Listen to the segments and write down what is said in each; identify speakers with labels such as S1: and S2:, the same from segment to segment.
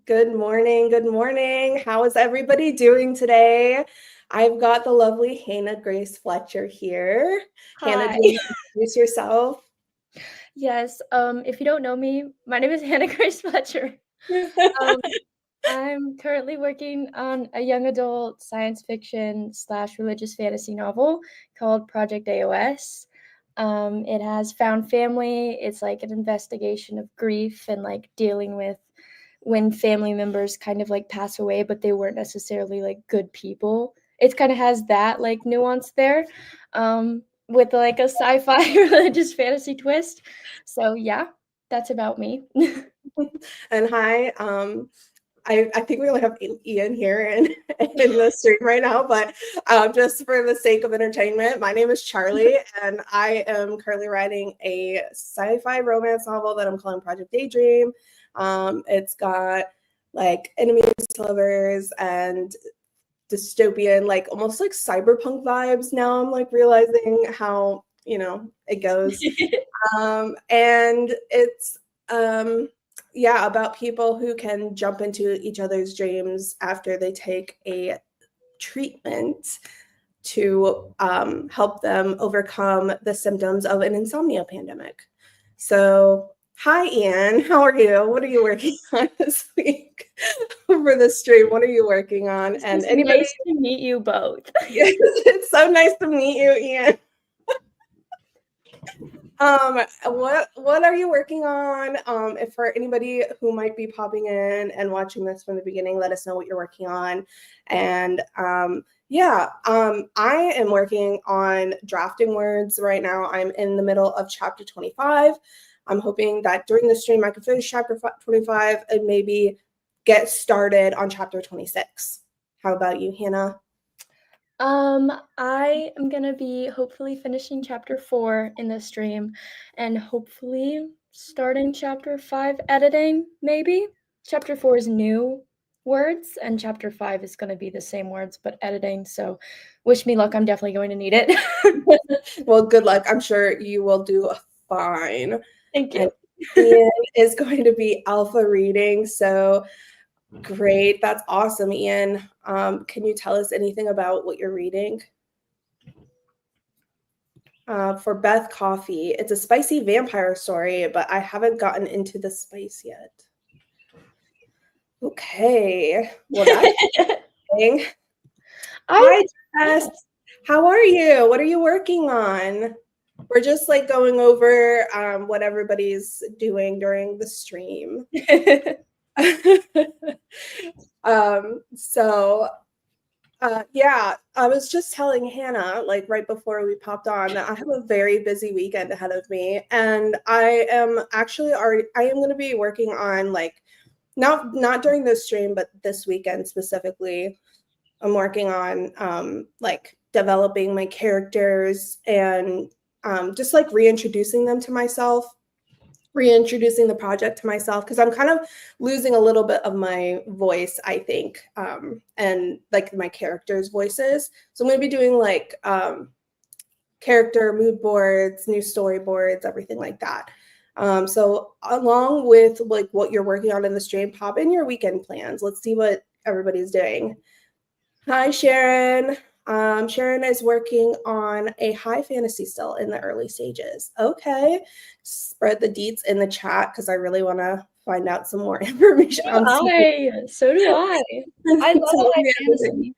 S1: Good morning. Good morning. How is everybody doing today? I've got the lovely Hannah Grace Fletcher here. Hannah, do
S2: Hi.
S1: you want to introduce yourself?
S2: Yes, if you don't know me, my name is Hannah Grace Fletcher. Um, I'm currently working on a young adult science fiction slash religious fantasy novel called Project AOS. It has found family. It's like an investigation of grief and like dealing with when family members kind of like pass away, but they weren't necessarily like good people. It kind of has that like nuance there, with like a sci-fi religious fantasy twist. So yeah, that's about me.
S1: And hi, I think we only have Ian here in the stream right now, but just for the sake of entertainment, my name is Charlie, and I am currently writing a sci-fi romance novel that I'm calling Project Daydream. It's got like enemies to lovers and dystopian, like almost like cyberpunk vibes. Now I'm like realizing how it goes. And it's yeah, about people who can jump into each other's dreams after they take a treatment to help them overcome the symptoms of an insomnia pandemic. So, hi, Ian. How are you? What are you working on this week for the stream? What are you working on?
S2: This
S1: And
S2: is
S1: anybody,
S2: nice to meet you both.
S1: yes, it's so nice to meet you, Ian. What are you working on? If for anybody who might be popping in and watching this from the beginning, let us know what you're working on. And yeah, I am working on drafting words right now. I'm in the middle of chapter 25. I'm hoping that during the stream I can finish chapter 25 and maybe get started on chapter 26. How about you, Hannah?
S2: I am gonna be hopefully finishing chapter 4 in this stream and hopefully starting chapter 5 editing, maybe. Chapter 4 is new words and chapter 5 is gonna be the same words but editing, so wish me luck, I'm definitely going to need it.
S1: Well, good luck. I'm sure you will do fine.
S2: Thank
S1: And
S2: you.
S1: Ian is going to be alpha reading. So great. That's awesome, Ian. Can you tell us anything about what you're reading? For Beth Coffee, it's a spicy vampire story, but I haven't gotten into the spice yet. Okay. Well, that's exciting. Hi, Jess. How are you? What are you working on? We're just like going over what everybody's doing during the stream. So yeah, I was just telling Hannah, like right before we popped on, that I have a very busy weekend ahead of me, and I am actually I am going to be working on like not during this stream, but this weekend specifically. I'm working on like developing my characters and just like reintroducing them to myself, reintroducing the project to myself, because I'm kind of losing a little bit of my voice, I think, and like my characters' voices. So I'm going to be doing like character mood boards, new storyboards, everything like that. So along with like what you're working on in the stream, pop in your weekend plans. Let's see what everybody's doing. Hi, Sharon. Sharon is working on a high fantasy still in the early stages. Okay. Spread the deets in the chat because I really want to find out some more information on
S2: So do I. I love high fantasy.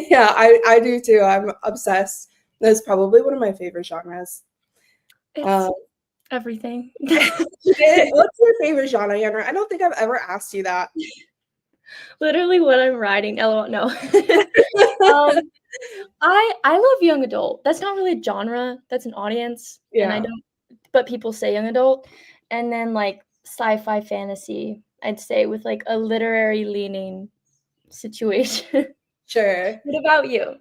S1: Yeah, I do too. I'm obsessed. That's probably one of my favorite genres.
S2: It's everything.
S1: What's your favorite genre? I don't think I've ever asked you that.
S2: Literally what I'm writing. LOL, no. I love young adult. That's not really a genre. That's an audience, and I
S1: Yeah.
S2: don't. But people say young adult, and then like sci-fi fantasy. I'd say with like a literary leaning situation.
S1: Sure.
S2: What about you?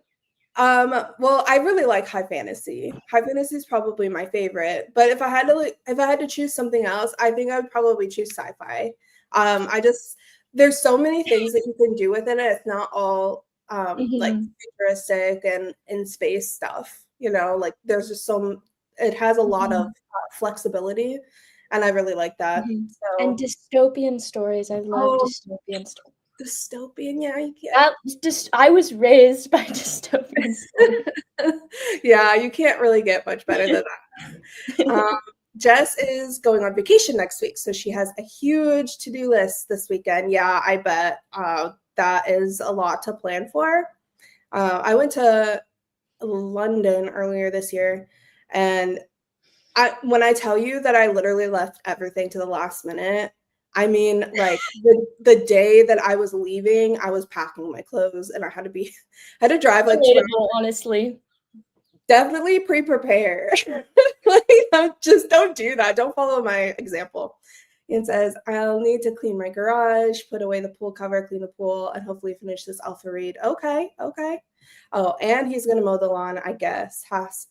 S1: Well, I really like high fantasy. High fantasy is probably my favorite. But if I had to choose something else, I think I would probably choose sci-fi. I just there's so many things that you can do with it. It's not all like
S2: Mhm.
S1: futuristic and in space stuff. Like there's just it has a lot of
S2: Mhm.
S1: flexibility. and I really like that.
S2: Mhm. And
S1: So,
S2: dystopian stories. I love
S1: oh,
S2: dystopian stories.
S1: dystopian, yeah, you can't.
S2: That just I was raised by dystopian stories.
S1: Yeah, you can't really get much better than that. Jess is going on vacation next week, so she has a huge to-do list this weekend. Yeah, I bet that is a lot to plan for. I went to London earlier this year, and when I tell you that I literally left everything to the last minute, I mean, like the day that I was leaving, I was packing my clothes, and I had to be, I had to drive like 2 hours.
S2: Relatable, honestly.
S1: Definitely pre-prepare. Like, just don't do that. Don't follow my example. It says, I'll need to clean my garage, put away the pool cover, clean the pool, and hopefully finish this alpha read. Okay, okay. Oh, and he's gonna mow the lawn, I guess.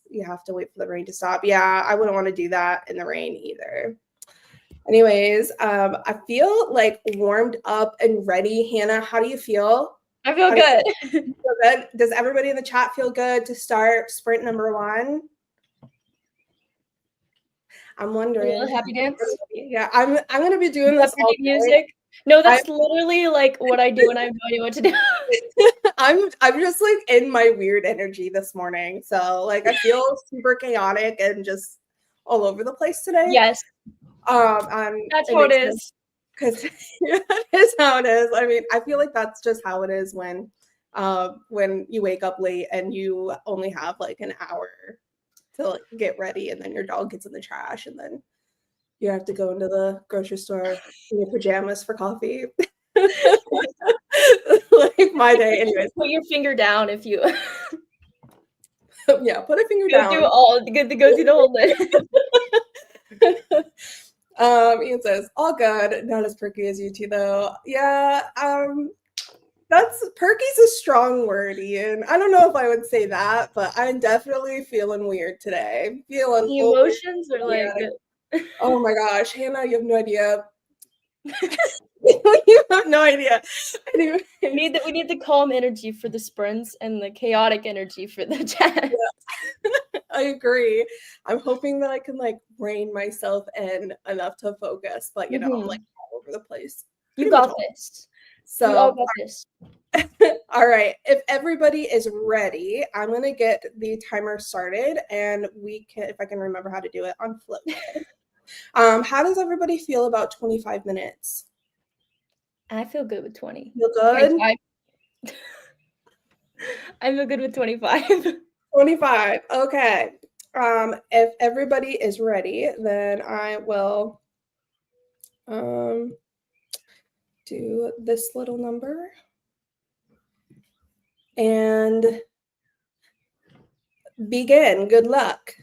S1: You have to wait for the rain to stop. Yeah, I wouldn't want to do that in the rain either. Anyways, I feel like warmed up and ready. Hannah, how do you feel?
S2: I feel
S1: How do
S2: good.
S1: you feel good? Does everybody in the chat feel good to start sprint number 1? I'm
S2: A
S1: wondering.
S2: little happy dance.
S1: Yeah, I'm gonna be doing this all
S2: Jeopardy
S1: day.
S2: music. No,
S1: I
S2: that's literally like what I do when I have no idea what to do.
S1: I'm just like in my weird energy this morning. So like I feel super chaotic and just all over the place today.
S2: Yes, that's
S1: It
S2: how it
S1: makes sense
S2: is.
S1: because that is how it is. I mean, I feel like that's just how it is when you wake up late and you only have like an hour to like get ready, and then your dog gets in the trash, and then you have to go into the grocery store in your pajamas for coffee. Like my day, anyways.
S2: Put your finger down if you
S1: Yeah, put a finger
S2: go through
S1: down.
S2: all good to go through the whole list.
S1: Ian says, all good, not as perky as you two though. Yeah, that's perky's a strong word, Ian. I don't know if I would say that, but I'm definitely feeling weird today. Feeling
S2: The
S1: overly
S2: emotions are like
S1: dramatic. Oh my gosh, Hannah, you have no idea. You have no idea. Anyways,
S2: we need the calm energy for the sprints and the chaotic energy for the chat.
S1: I agree. I'm hoping that I can like rein myself in enough to focus, but I'm like all over the place.
S2: You
S1: Pretty much
S2: got
S1: all.
S2: this. We all
S1: So,
S2: got this.
S1: all right. If everybody is ready, I'm gonna get the timer started, and we can, if I can remember how to do it, on Flow. How does everybody feel about 25 minutes?
S2: I feel good with 20.
S1: Feel good?
S2: 25. I feel good with 25.
S1: 25. Okay. If everybody is ready, then I will do this little number and begin. Good luck.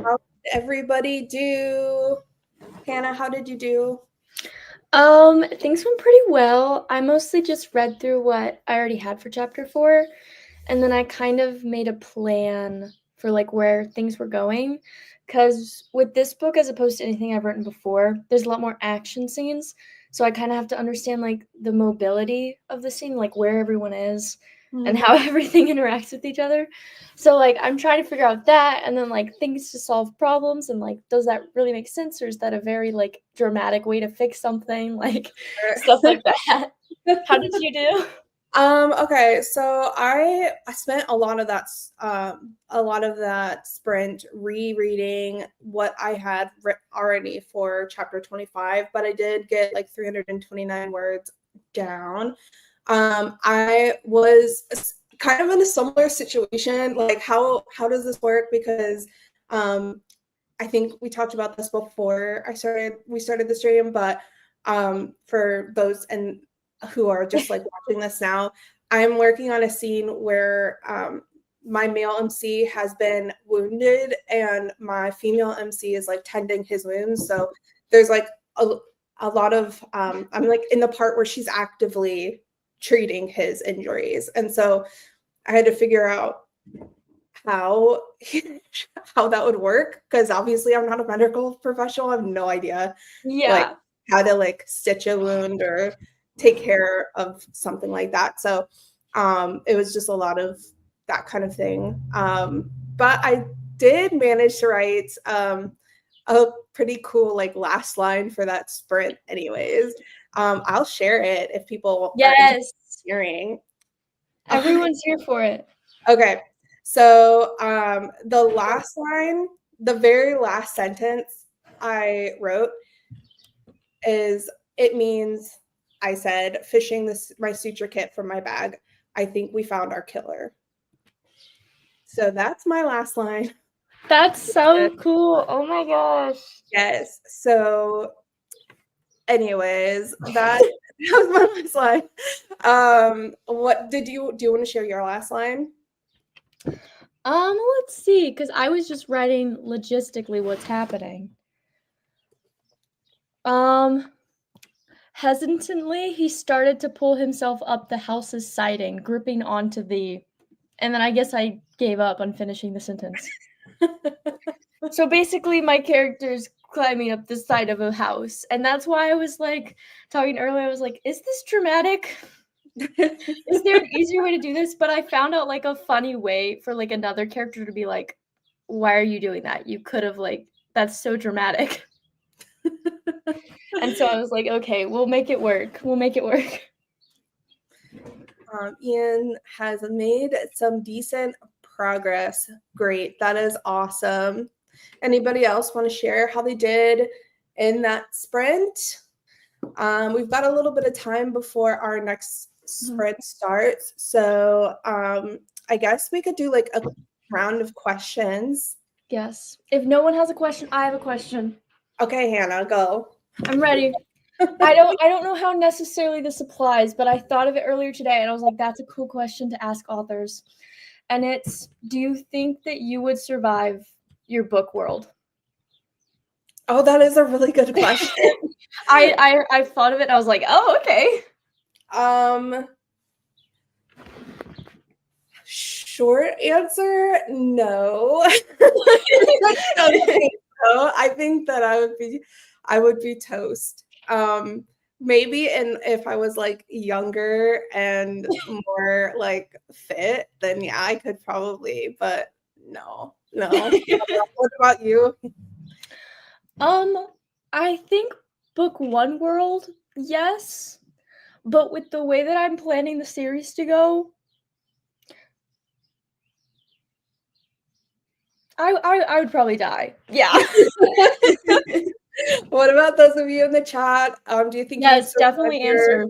S1: How did everybody do? Hannah, how did you do?
S2: Things went pretty well. I mostly just read through what I already had for chapter 4, and then I kind of made a plan for like where things were going. Because with this book, as opposed to anything I've written before, there's a lot more action scenes. So I kind of have to understand like the mobility of the scene, like where everyone is and how everything interacts with each other. So like I'm trying to figure out that and then like things to solve problems and like does that really make sense or is that a very like dramatic way to fix something? Like stuff like that. How did you do?
S1: Okay, so I spent a lot of that sprint rereading what I had already for chapter 25, but I did get like 329 words down. I was kind of in a similar situation. Like, how does this work? Because I think we talked about this before we started the stream, but for those and who are just like watching this now, I'm working on a scene where my male MC has been wounded and my female MC is like tending his wounds. So there's like a lot of I'm like in the part where she's actively treating his injuries. And so I had to figure out how how that would work because obviously I'm not a medical professional. I have no idea like
S2: Yeah.
S1: how to like stitch a wound or take care of something like that. So it was just a lot of that kind of thing. But I did manage to write a pretty cool like last line for that sprint anyways. I'll share it if people are interested
S2: Yes.
S1: in hearing.
S2: Everyone's here for it.
S1: Okay. So the last line, the very last sentence I wrote is it means I said fishing my suture kit from my bag. I think we found our killer. So that's my last line.
S2: That's so cool. Oh my gosh.
S1: Yes. So anyways, that was my last line. What do you want to share your last line?
S2: Let's see, because I was just writing logistically what's happening. Hesitantly, he started to pull himself up the house's siding, gripping onto the. And then I guess I gave up on finishing the sentence. So basically, my character's climbing up the side of a house. And that's why I was like, talking earlier, I was like, is this dramatic? Is there an easier way to do this? But I found out like a funny way for like another character to be like, why are you doing that? You could have like, that's so dramatic. And so I was like, okay, we'll make it work. We'll make it work.
S1: Ian has made some decent progress. Great. That is awesome. Anybody else want to share how they did in that sprint? We've got a little bit of time before our next sprint starts. So I guess we could do like a round of questions.
S2: Yes. If no one has a question, I have a question.
S1: Okay, Hannah, go.
S2: I'm ready. I don't know how necessarily this applies, but I thought of it earlier today and I was like, that's a cool question to ask authors. And it's, do you think that you would survive your book world?
S1: Oh, that is a really good question.
S2: I thought of it and I was like, oh, okay.
S1: Short answer, no. I think that I would be toast. Maybe if I was like younger and more like fit, then yeah, I could probably, but no. What about you?
S2: I think book one world, yes. But with the way that I'm planning the series to go, I would probably die. Yeah.
S1: What about those of you in the chat? Do you think
S2: yes, definitely answer.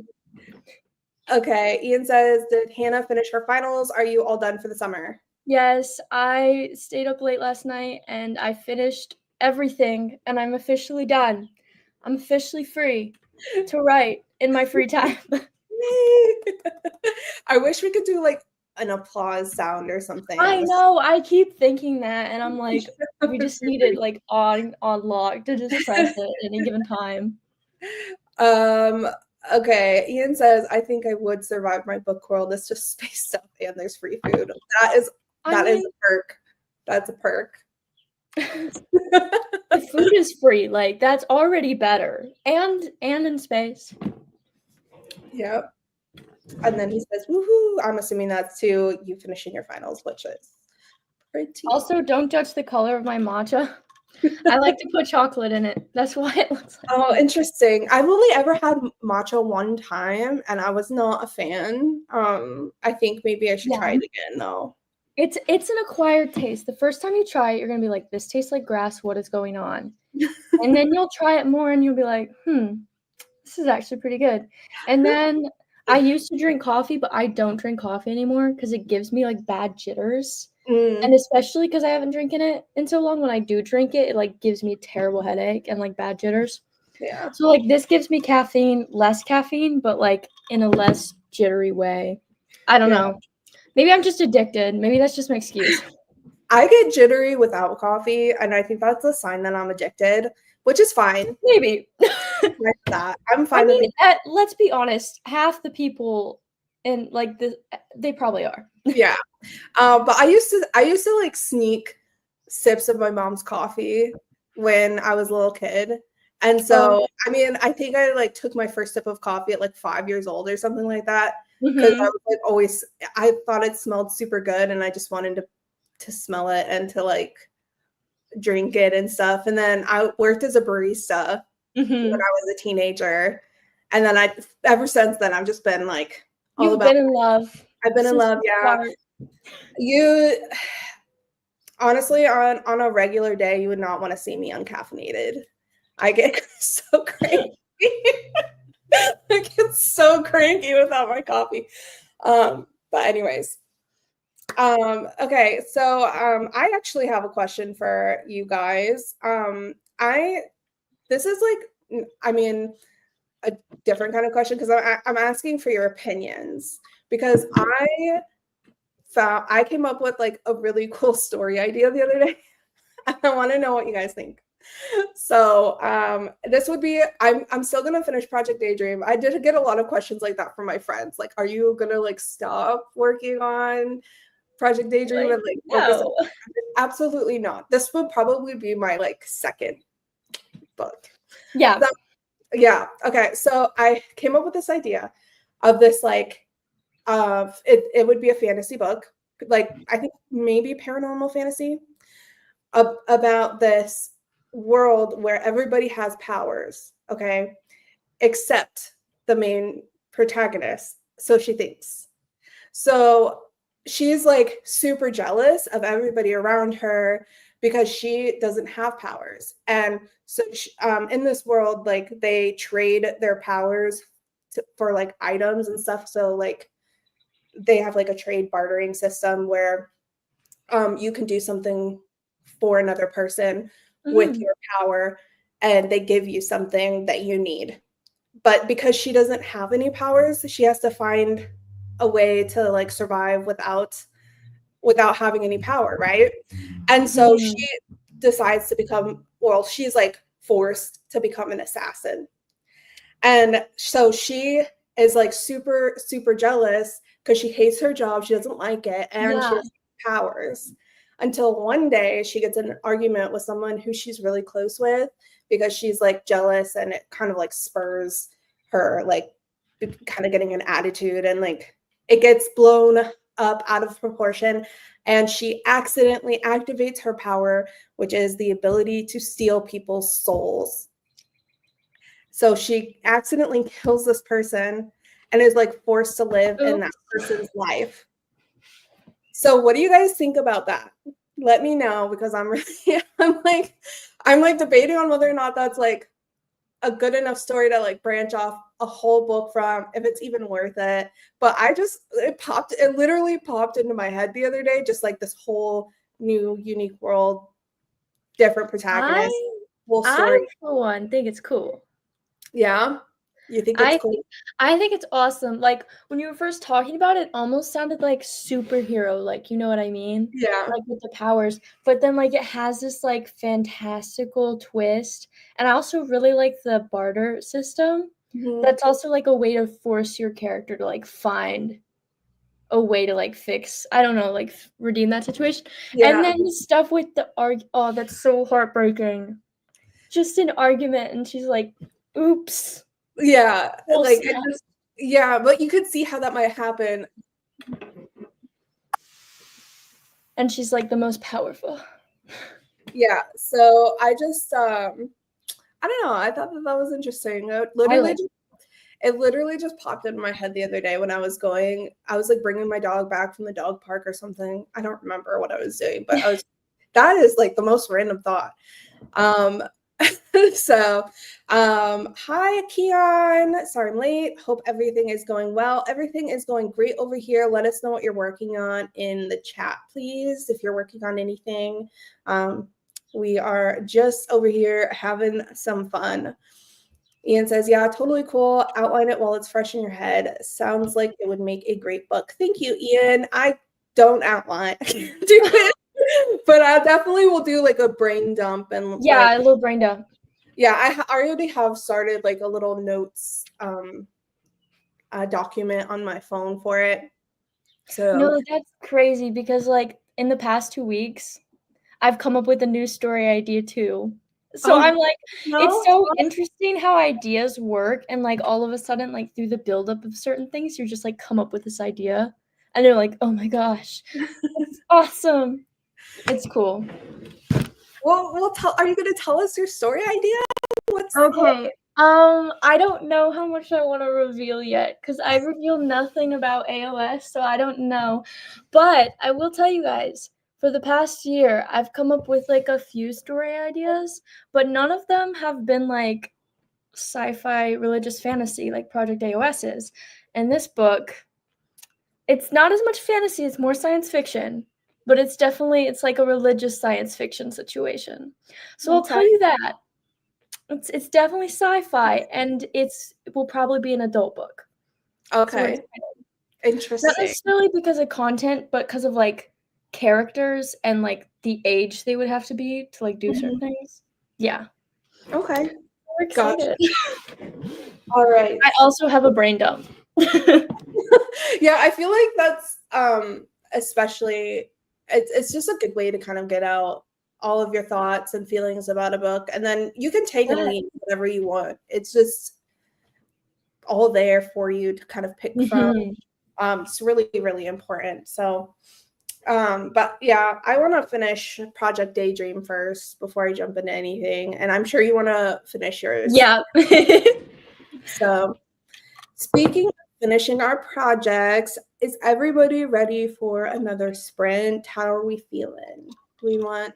S1: Okay, Ian says, did Hannah finish her finals? Are you all done for the summer?
S2: Yes, I stayed up late last night and I finished everything and I'm officially done. I'm officially free to write in my free time.
S1: I wish we could do like an applause sound or something.
S2: I know, I keep thinking that and I'm like, We just need it like on lock to just press it at any given time.
S1: Okay, Ian says, I think I would survive my book world. It's just space stuff and there's free food. That is a perk. That's a perk.
S2: The food is free, like that's already better. And in space.
S1: Yep. And then he says, woohoo. I'm assuming that's too you finishing your finals, which is pretty.
S2: Also, don't judge the color of my matcha. I like to put chocolate in it. That's why it looks like
S1: Oh, interesting. I've only ever had matcha one time and I was not a fan. I think maybe I should try it again though.
S2: It's an acquired taste. The first time you try it, you're gonna be like, this tastes like grass, what is going on? And then you'll try it more and you'll be like, this is actually pretty good. And then I used to drink coffee, but I don't drink coffee anymore because it gives me like bad jitters. And especially because I haven't drinking it in so long, when I do drink it, it like gives me a terrible headache and like bad jitters.
S1: Yeah.
S2: So like this gives me less caffeine, but like in a less jittery way. I don't know. Maybe I'm just addicted. Maybe that's just my excuse.
S1: I get jittery without coffee, and I think that's a sign that I'm addicted, which is fine.
S2: Maybe.
S1: Like that. I'm fine.
S2: I mean, let's be honest. Half the people in like they probably are.
S1: Yeah. But I used to like sneak sips of my mom's coffee when I was a little kid. And so, I mean, I think I like took my first sip of coffee at like 5 years old or something like that. Because I was like I thought it smelled super good and I just wanted to smell it and to like drink it and stuff. And then I worked as a barista when I was a teenager. And then ever since then, I've just been like
S2: You've been in love.
S1: I've been in love, yeah. You honestly on a regular day, you would not want to see me uncaffeinated. I get so cranky. I get so cranky without my coffee. But anyways. Okay, so I actually have a question for you guys. This is like, I mean, a different kind of question because I'm asking for your opinions because I came up with like a really cool story idea the other day. And I want to know what you guys think. So this would be I'm still gonna finish Project Daydream. I did get a lot of questions like that from my friends. Like, are you gonna like stop working on Project Daydream and like
S2: no.
S1: Absolutely not. This would probably be my like second book.
S2: Yeah.
S1: Yeah. Okay. So I came up with this idea of this like it would be a fantasy book, like I think maybe paranormal fantasy about this world where everybody has powers, okay, except the main protagonist. So she thinks. So she's like super jealous of everybody around her because she doesn't have powers. And so in this world, like they trade their powers for like items and stuff. So like they have like a trade bartering system where you can do something for another person with your power and they give you something that you need. But because she doesn't have any powers, she has to find a way to like survive without having any power, right? And so she decides to become, well, she's like forced to become an assassin. And so she is like super, super jealous because she hates her job. She doesn't like it. And she has powers until one day she gets in an argument with someone who she's really close with because she's like jealous and it kind of like spurs her like kind of getting an attitude and like it gets blown up out of proportion and she accidentally activates her power, which is the ability to steal people's souls. So she accidentally kills this person and is like forced to live in that person's life. So what do you guys think about that? Let me know because I'm like debating on whether or not that's like a good enough story to like branch off a whole book from, if it's even worth it. But it literally popped into my head the other day, just like this whole new unique world, different protagonist, whole story.
S2: I for one think it's cool.
S1: Yeah. You think it's
S2: I
S1: cool?
S2: think I think it's awesome. Like when you were first talking about it, it almost sounded like superhero, like you know what I mean?
S1: Yeah.
S2: Like with the powers. But then like it has this like fantastical twist. And I also really like the barter system.
S1: Mhm.
S2: That's also like a way to force your character to like find a way to like fix, I don't know, like redeem that situation. And
S1: Yeah.
S2: then the stuff with the oh, that's so heartbreaking. Just an argument and she's like, oops.
S1: Yeah.
S2: Full
S1: Like it
S2: stop.
S1: just yeah, but you could see how that might happen.
S2: And she's like the most powerful.
S1: Yeah. So I just I don't know. I thought that that was interesting.
S2: I like
S1: It literally just popped into my head the other day when I was like bringing my dog back from the dog park or something. I don't remember what I was doing, but that is like the most random thought. Um, so, hi, Keon. Sorry I'm late. Hope everything is going well. Everything is going great over here. Let us know what you're working on in the chat, please, if you're working on anything. We are just over here having some fun. Ian says, yeah, totally cool. Outline it while it's fresh in your head. Sounds like it would make a great book. Thank you, Ian. I don't outline. I can't do it. But I definitely will do like a brain dump and
S2: yeah,
S1: like
S2: a little brain dump.
S1: yeah, I already have started like a little notes document on my phone for it. So
S2: No, that's crazy because like in the past 2 weeks, I've come up with a new story idea too. So
S1: oh
S2: I'm like, it's
S1: no.
S2: so interesting how ideas work and like all of a sudden, like through the buildup of certain things, you're just like come up with this idea. And they're like, oh my gosh, it's awesome. It's cool.
S1: Well, we'll tell. Are you going to tell us your story idea? What's
S2: Okay. I don't know how much I want to reveal yet because I revealed nothing about AOS, so I don't know. But I will tell you guys, for the past year, I've come up with like a few story ideas, but none of them have been like sci-fi religious fantasy like Project AOS is. And this book, it's not as much fantasy, it's more science fiction, but it's like a religious science fiction situation. So I'll
S1: okay?
S2: tell you that. It's definitely sci-fi, and it will probably be an adult book. So we're
S1: Okay,
S2: excited. Not
S1: interesting.
S2: necessarily because of content, but because of like characters and like the age they would have to be to like do certain
S1: Mhm.
S2: things. Yeah,
S1: Okay,
S2: we're
S1: gotcha.
S2: excited.
S1: All right.
S2: I also have a brain dump.
S1: Yeah, I feel like that's especially it's just a good way to kind of get out all of your thoughts and feelings about a book, and then you can take and
S2: Yeah.
S1: leave whatever you want. It's just all there for you to kind of pick from.
S2: Mhm.
S1: It's really, really important. So but yeah, I want to finish Project Daydream first before I jump into anything, and I'm sure you want to finish yours.
S2: Yeah.
S1: So speaking of finishing our projects, is everybody ready for another sprint? How are we feeling? Do we want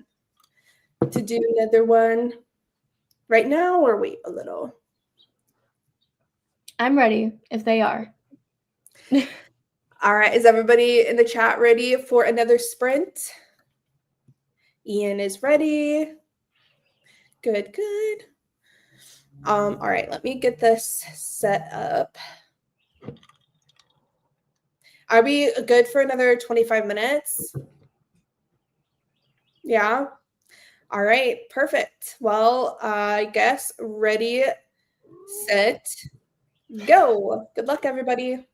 S1: to do another one right now or wait a little?
S2: I'm ready if they are.
S1: All right, is everybody in the chat ready for another sprint? Ian is ready. Good, good. All right, let me get this set up. Are we good for another 25 minutes? Yeah. All right, perfect. Well, I guess ready, set, go. Good luck, everybody.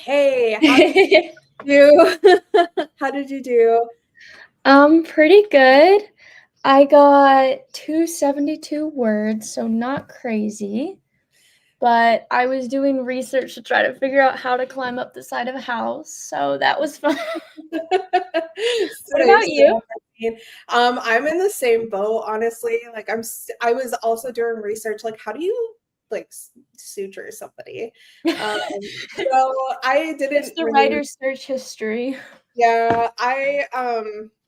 S1: Hey, how did you do? How did you do?
S2: Pretty good. I got 272 words, so not crazy. But I was doing research to try to figure out how to climb up the side of a house, so that was fun. What
S1: Same,
S2: about you?
S1: same. I'm in the same boat, honestly. Like I was also doing research, like how do you like suture somebody? Um, so I
S2: It's
S1: didn't
S2: the
S1: really,
S2: writer's search history.
S1: yeah,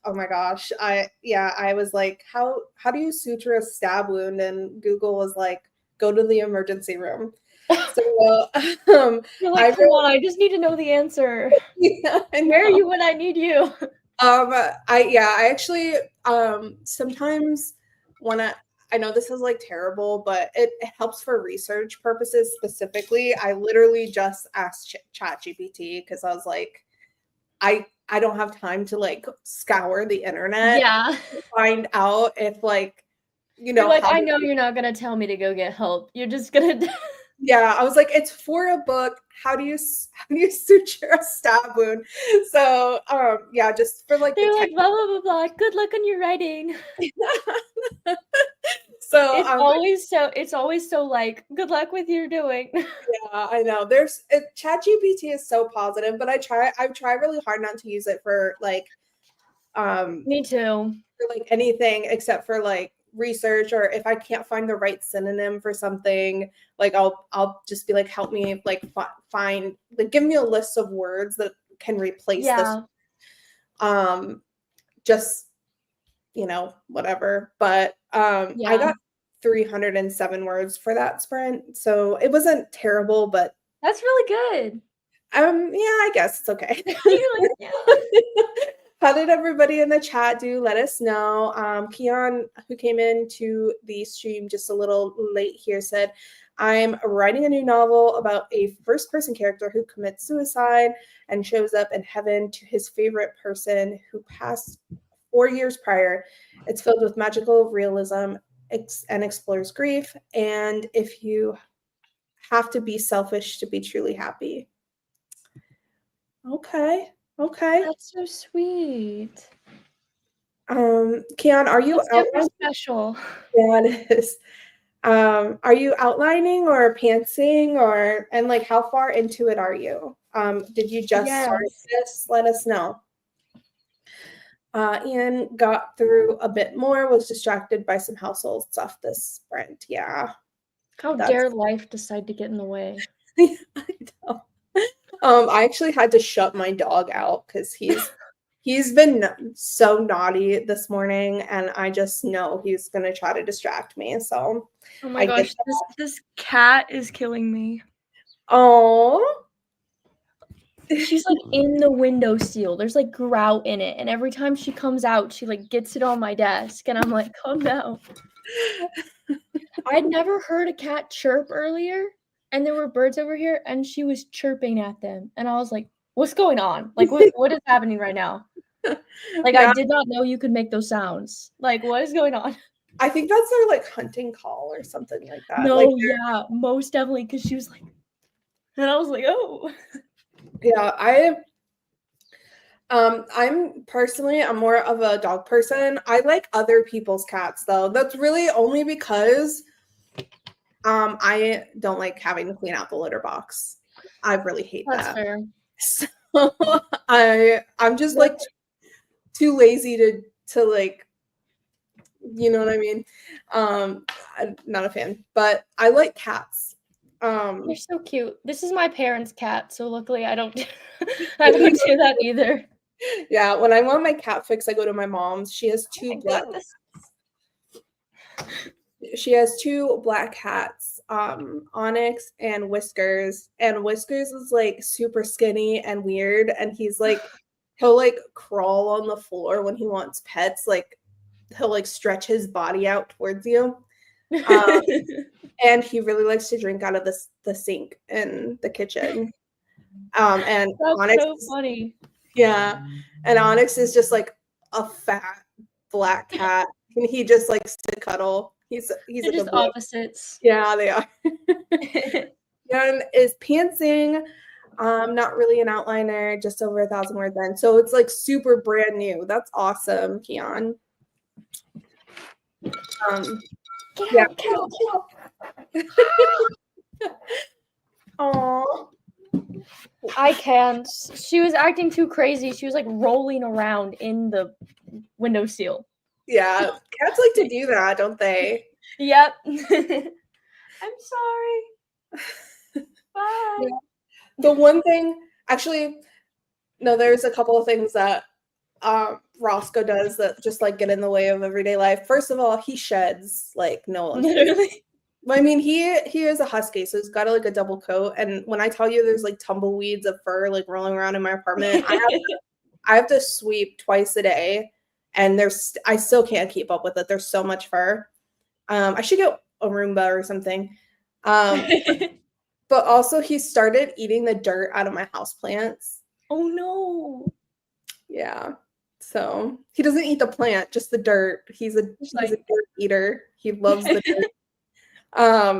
S1: oh my gosh, I was like, how do you suture a stab wound? And Google was like, go to the emergency room. So um,
S2: You're
S1: I
S2: like, come on, I just need to know the answer.
S1: yeah, I
S2: Where are
S1: know.
S2: you when I need you?
S1: I actually sometimes when I know this is like terrible, but it helps for research purposes specifically. I literally just asked ChatGPT because I was like, I don't have time to like scour the internet
S2: Yeah.
S1: to find out if like
S2: You're like,
S1: how
S2: I
S1: to
S2: know you're not gonna tell me to go get help. You're just gonna
S1: yeah, I was like, it's for a book. How do you suture a stab wound? So yeah, just for like the
S2: They're
S1: tech.
S2: like, blah blah blah blah. Good luck on your writing.
S1: So
S2: It's always so like, good luck with your doing.
S1: yeah, I know. ChatGPT is so positive, but I've tried really hard not to use it um
S2: Me too.
S1: for like anything except for like research, or if I can't find the right synonym for something, like I'll just be like, help me like find, like give me a list of words that can replace this.
S2: Yeah.
S1: Um just whatever. But I
S2: Yeah.
S1: got 307 words for that sprint, so it wasn't terrible, but
S2: That's really good.
S1: yeah, I guess it's okay.
S2: You're like, yeah.
S1: How did everybody in the chat do? Let us know. Keon, who came into the stream just a little late here, said, I'm writing a new novel about a first person character who commits suicide and shows up in heaven to his favorite person who passed 4 years prior. It's filled with magical realism and explores grief. And if you have to be selfish to be truly happy. Okay. Okay.
S2: That's so sweet.
S1: Keon, are you
S2: That's super
S1: outlining?
S2: special.
S1: Yeah, it is. Are you outlining or pantsing, and like how far into it are you? Did you just start
S2: Yes.
S1: this? Let us know. Ian got through a bit more, was distracted by some household stuff this sprint. Yeah,
S2: How
S1: that's
S2: dare life decide to get in the way?
S1: I know. I actually had to shut my dog out because he's been so naughty this morning, and I just know he's gonna try to distract me. So
S2: Oh my
S1: I did
S2: gosh, this cat is killing me.
S1: Oh,
S2: She's like in the window seal. There's like grout in it, and every time she comes out, she like gets it on my desk, and I'm like, calm down. I'd never heard a cat chirp earlier, and there were birds over here, and she was chirping at them, and I was like, what's going on? Like, what is happening right now? Like, I
S1: yeah.
S2: did not know you could make those sounds. Like, what is going on?
S1: I think that's their like hunting call or something like that. Like,
S2: No, yeah, most definitely, because she was like, and I was like, oh.
S1: yeah, I'm more of a dog person. I like other people's cats though. That's really only because I don't like having to clean out the litter box. I really hate
S2: That's
S1: that.
S2: fair.
S1: So I'm just
S2: Yep.
S1: like too lazy to like, you know what I mean? I'm not a fan, but I like cats.
S2: They're so cute. This is my parents' cat, so luckily I don't I don't do that either.
S1: Yeah, when I want my cat fix, I go to my mom's.
S2: Oh my goodness.
S1: She has two black cats, Onyx and Whiskers. And Whiskers is like super skinny and weird, and he'll like crawl on the floor when he wants pets, like he'll like stretch his body out towards you. And he really likes to drink out of the sink in the kitchen. And
S2: That's
S1: Onyx
S2: so funny.
S1: Yeah. And Onyx is just like a fat black cat. And he just likes to cuddle. He's
S2: They're
S1: a
S2: just
S1: good boy.
S2: opposites.
S1: Yeah, they are. Jan is pantsing. Not really an outliner, just over 1,000 words in. So it's like super brand new. That's awesome, Keon. Yeah. Aww.
S2: I can't. She was acting too crazy. She was like rolling around in the windowsill.
S1: Yeah, cats like to do that, don't they?
S2: Yep. I'm sorry. Bye.
S1: Yeah. The one thing, actually, no, there's a couple of things that Roscoe does that just like get in the way of everyday life. First of all, he sheds like no one.
S2: Literally.
S1: I mean, he is a husky, so he's got like a double coat. And when I tell you there's like tumbleweeds of fur like rolling around in my apartment, I have to sweep twice a day, and I still can't keep up with it. There's so much fur. I should get a Roomba or something. But also he started eating the dirt out of my houseplants.
S2: Oh no.
S1: Yeah. So he doesn't eat the plant, just the dirt. He's a dirt eater. He loves the dirt.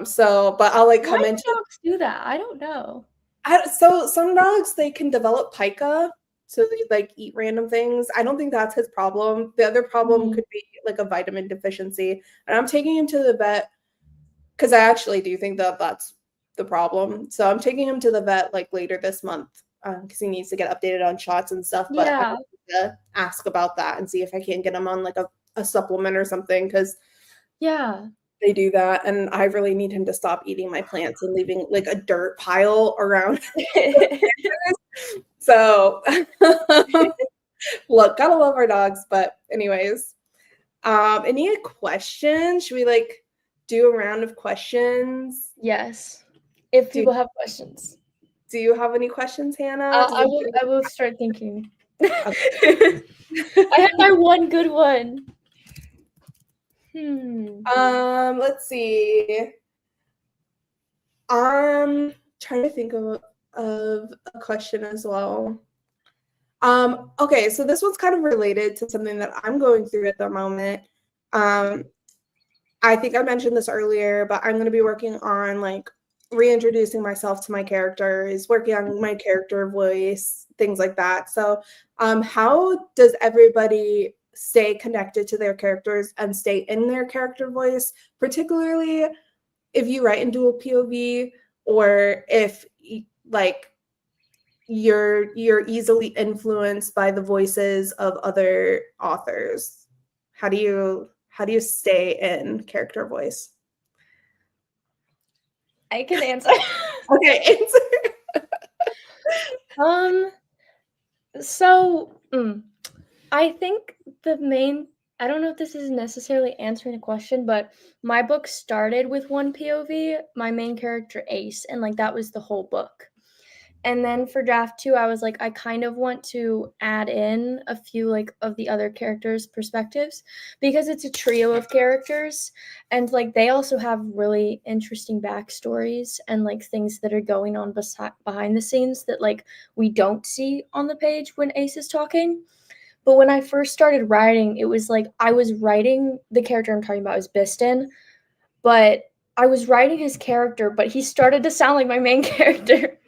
S1: So but I'll like come into
S2: dogs do that. I don't know.
S1: So some dogs, they can develop pica, so they like eat random things. I don't think that's his problem. The other problem could be like a vitamin deficiency. And I'm taking him to the vet because I actually do think that that's the problem. So I'm taking him to the vet like later this month because he needs to get updated on shots and stuff. But I need to ask about that and see if I can get him on like a supplement or something, because they do that, and I really need him to stop eating my plants and leaving like a dirt pile around. So look, gotta love our dogs. But anyways, any questions? Should we like do a round of questions?
S2: Yes, if people have questions.
S1: Do you have any questions, Hannah?
S2: I will start thinking. I had my one good one.
S1: Let's see. Trying to think of a question as well. Okay, so this one's kind of related to something that I'm going through at the moment. I think I mentioned this earlier, but I'm going to be working on like reintroducing myself to my characters, working on my character voice, things like that. So, how does everybody stay connected to their characters and stay in their character voice, particularly if you write in dual POV, or if like you're easily influenced by the voices of other authors? How do you stay in character voice?
S2: I can answer.
S1: Okay, answer.
S2: So I think I don't know if this is necessarily answering the question, but my book started with one POV, my main character Ace, and like that was the whole book. And then for draft 2, I was like, I kind of want to add in a few like of the other characters' perspectives, because it's a trio of characters, and like they also have really interesting backstories and like things that are going on behind the scenes that like we don't see on the page when Ace is talking. But when I first started writing, it was like I was writing the character I'm talking about is Biston, but I was writing his character, but he started to sound like my main character.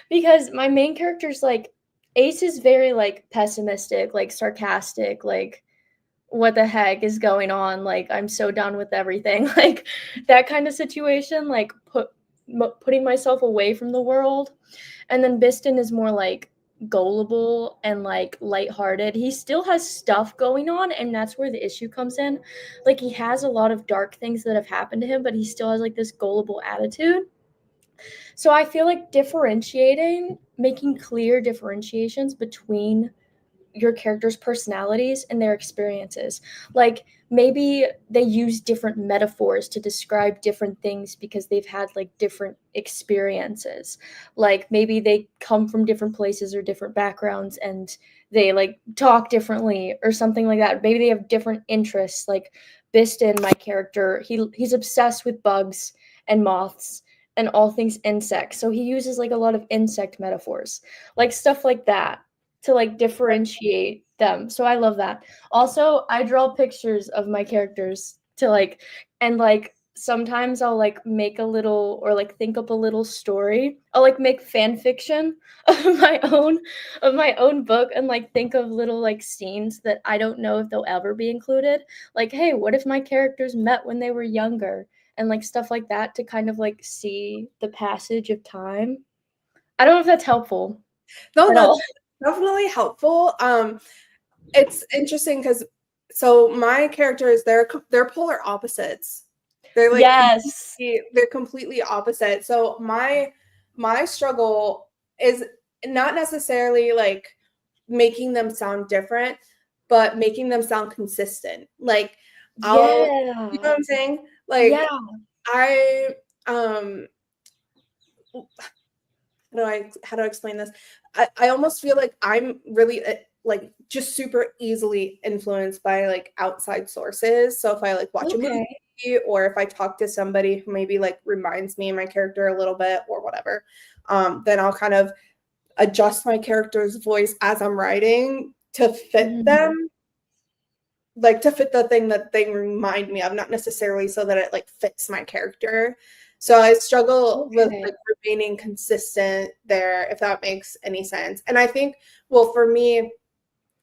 S2: Because my main character's like, Ace is very like pessimistic, like sarcastic, like what the heck is going on? Like I'm so done with everything, like that kind of situation, like putting myself away from the world. And then Biston is more like gullible and like lighthearted. He still has stuff going on, and that's where the issue comes in. Like he has a lot of dark things that have happened to him, but he still has like this gullible attitude. So I feel like making clear differentiations between your characters' personalities and their experiences. Like maybe they use different metaphors to describe different things because they've had like different experiences. Like maybe they come from different places or different backgrounds and they like talk differently or something like that. Maybe they have different interests. Like Biston, my character, he's obsessed with bugs and moths and all things insects. So he uses like a lot of insect metaphors, like stuff like that to like differentiate them. So I love that. Also, I draw pictures of my characters to like, and like sometimes I'll like make a little or like think up a little story. I'll like make fan fiction of my own book and like think of little like scenes that I don't know if they'll ever be included. Like, hey, what if my characters met when they were younger? And like stuff like that to kind of like see the passage of time. I don't know if that's helpful
S1: No,
S2: at
S1: that's
S2: all.
S1: definitely helpful. It's interesting because so my characters, they're polar opposites. They're like
S2: Yes.
S1: they're completely opposite. So my struggle is not necessarily like making them sound different, but making them sound consistent. Like I'll, you know
S2: Yeah.
S1: what I'm saying? Like
S2: Yeah.
S1: I how do I explain this? I almost feel like I'm really like just super easily influenced by like outside sources. So if I like watch a movie
S2: Okay.
S1: or if I talk to somebody who maybe like reminds me of my character a little bit or whatever, then I'll kind of adjust my character's voice as I'm writing to fit
S2: Mhm.
S1: them, like to fit the thing that they remind me of, not necessarily so that it like fits my character. So I struggle with
S2: Okay.
S1: like remaining consistent there, if that makes any sense. And I think, well, for me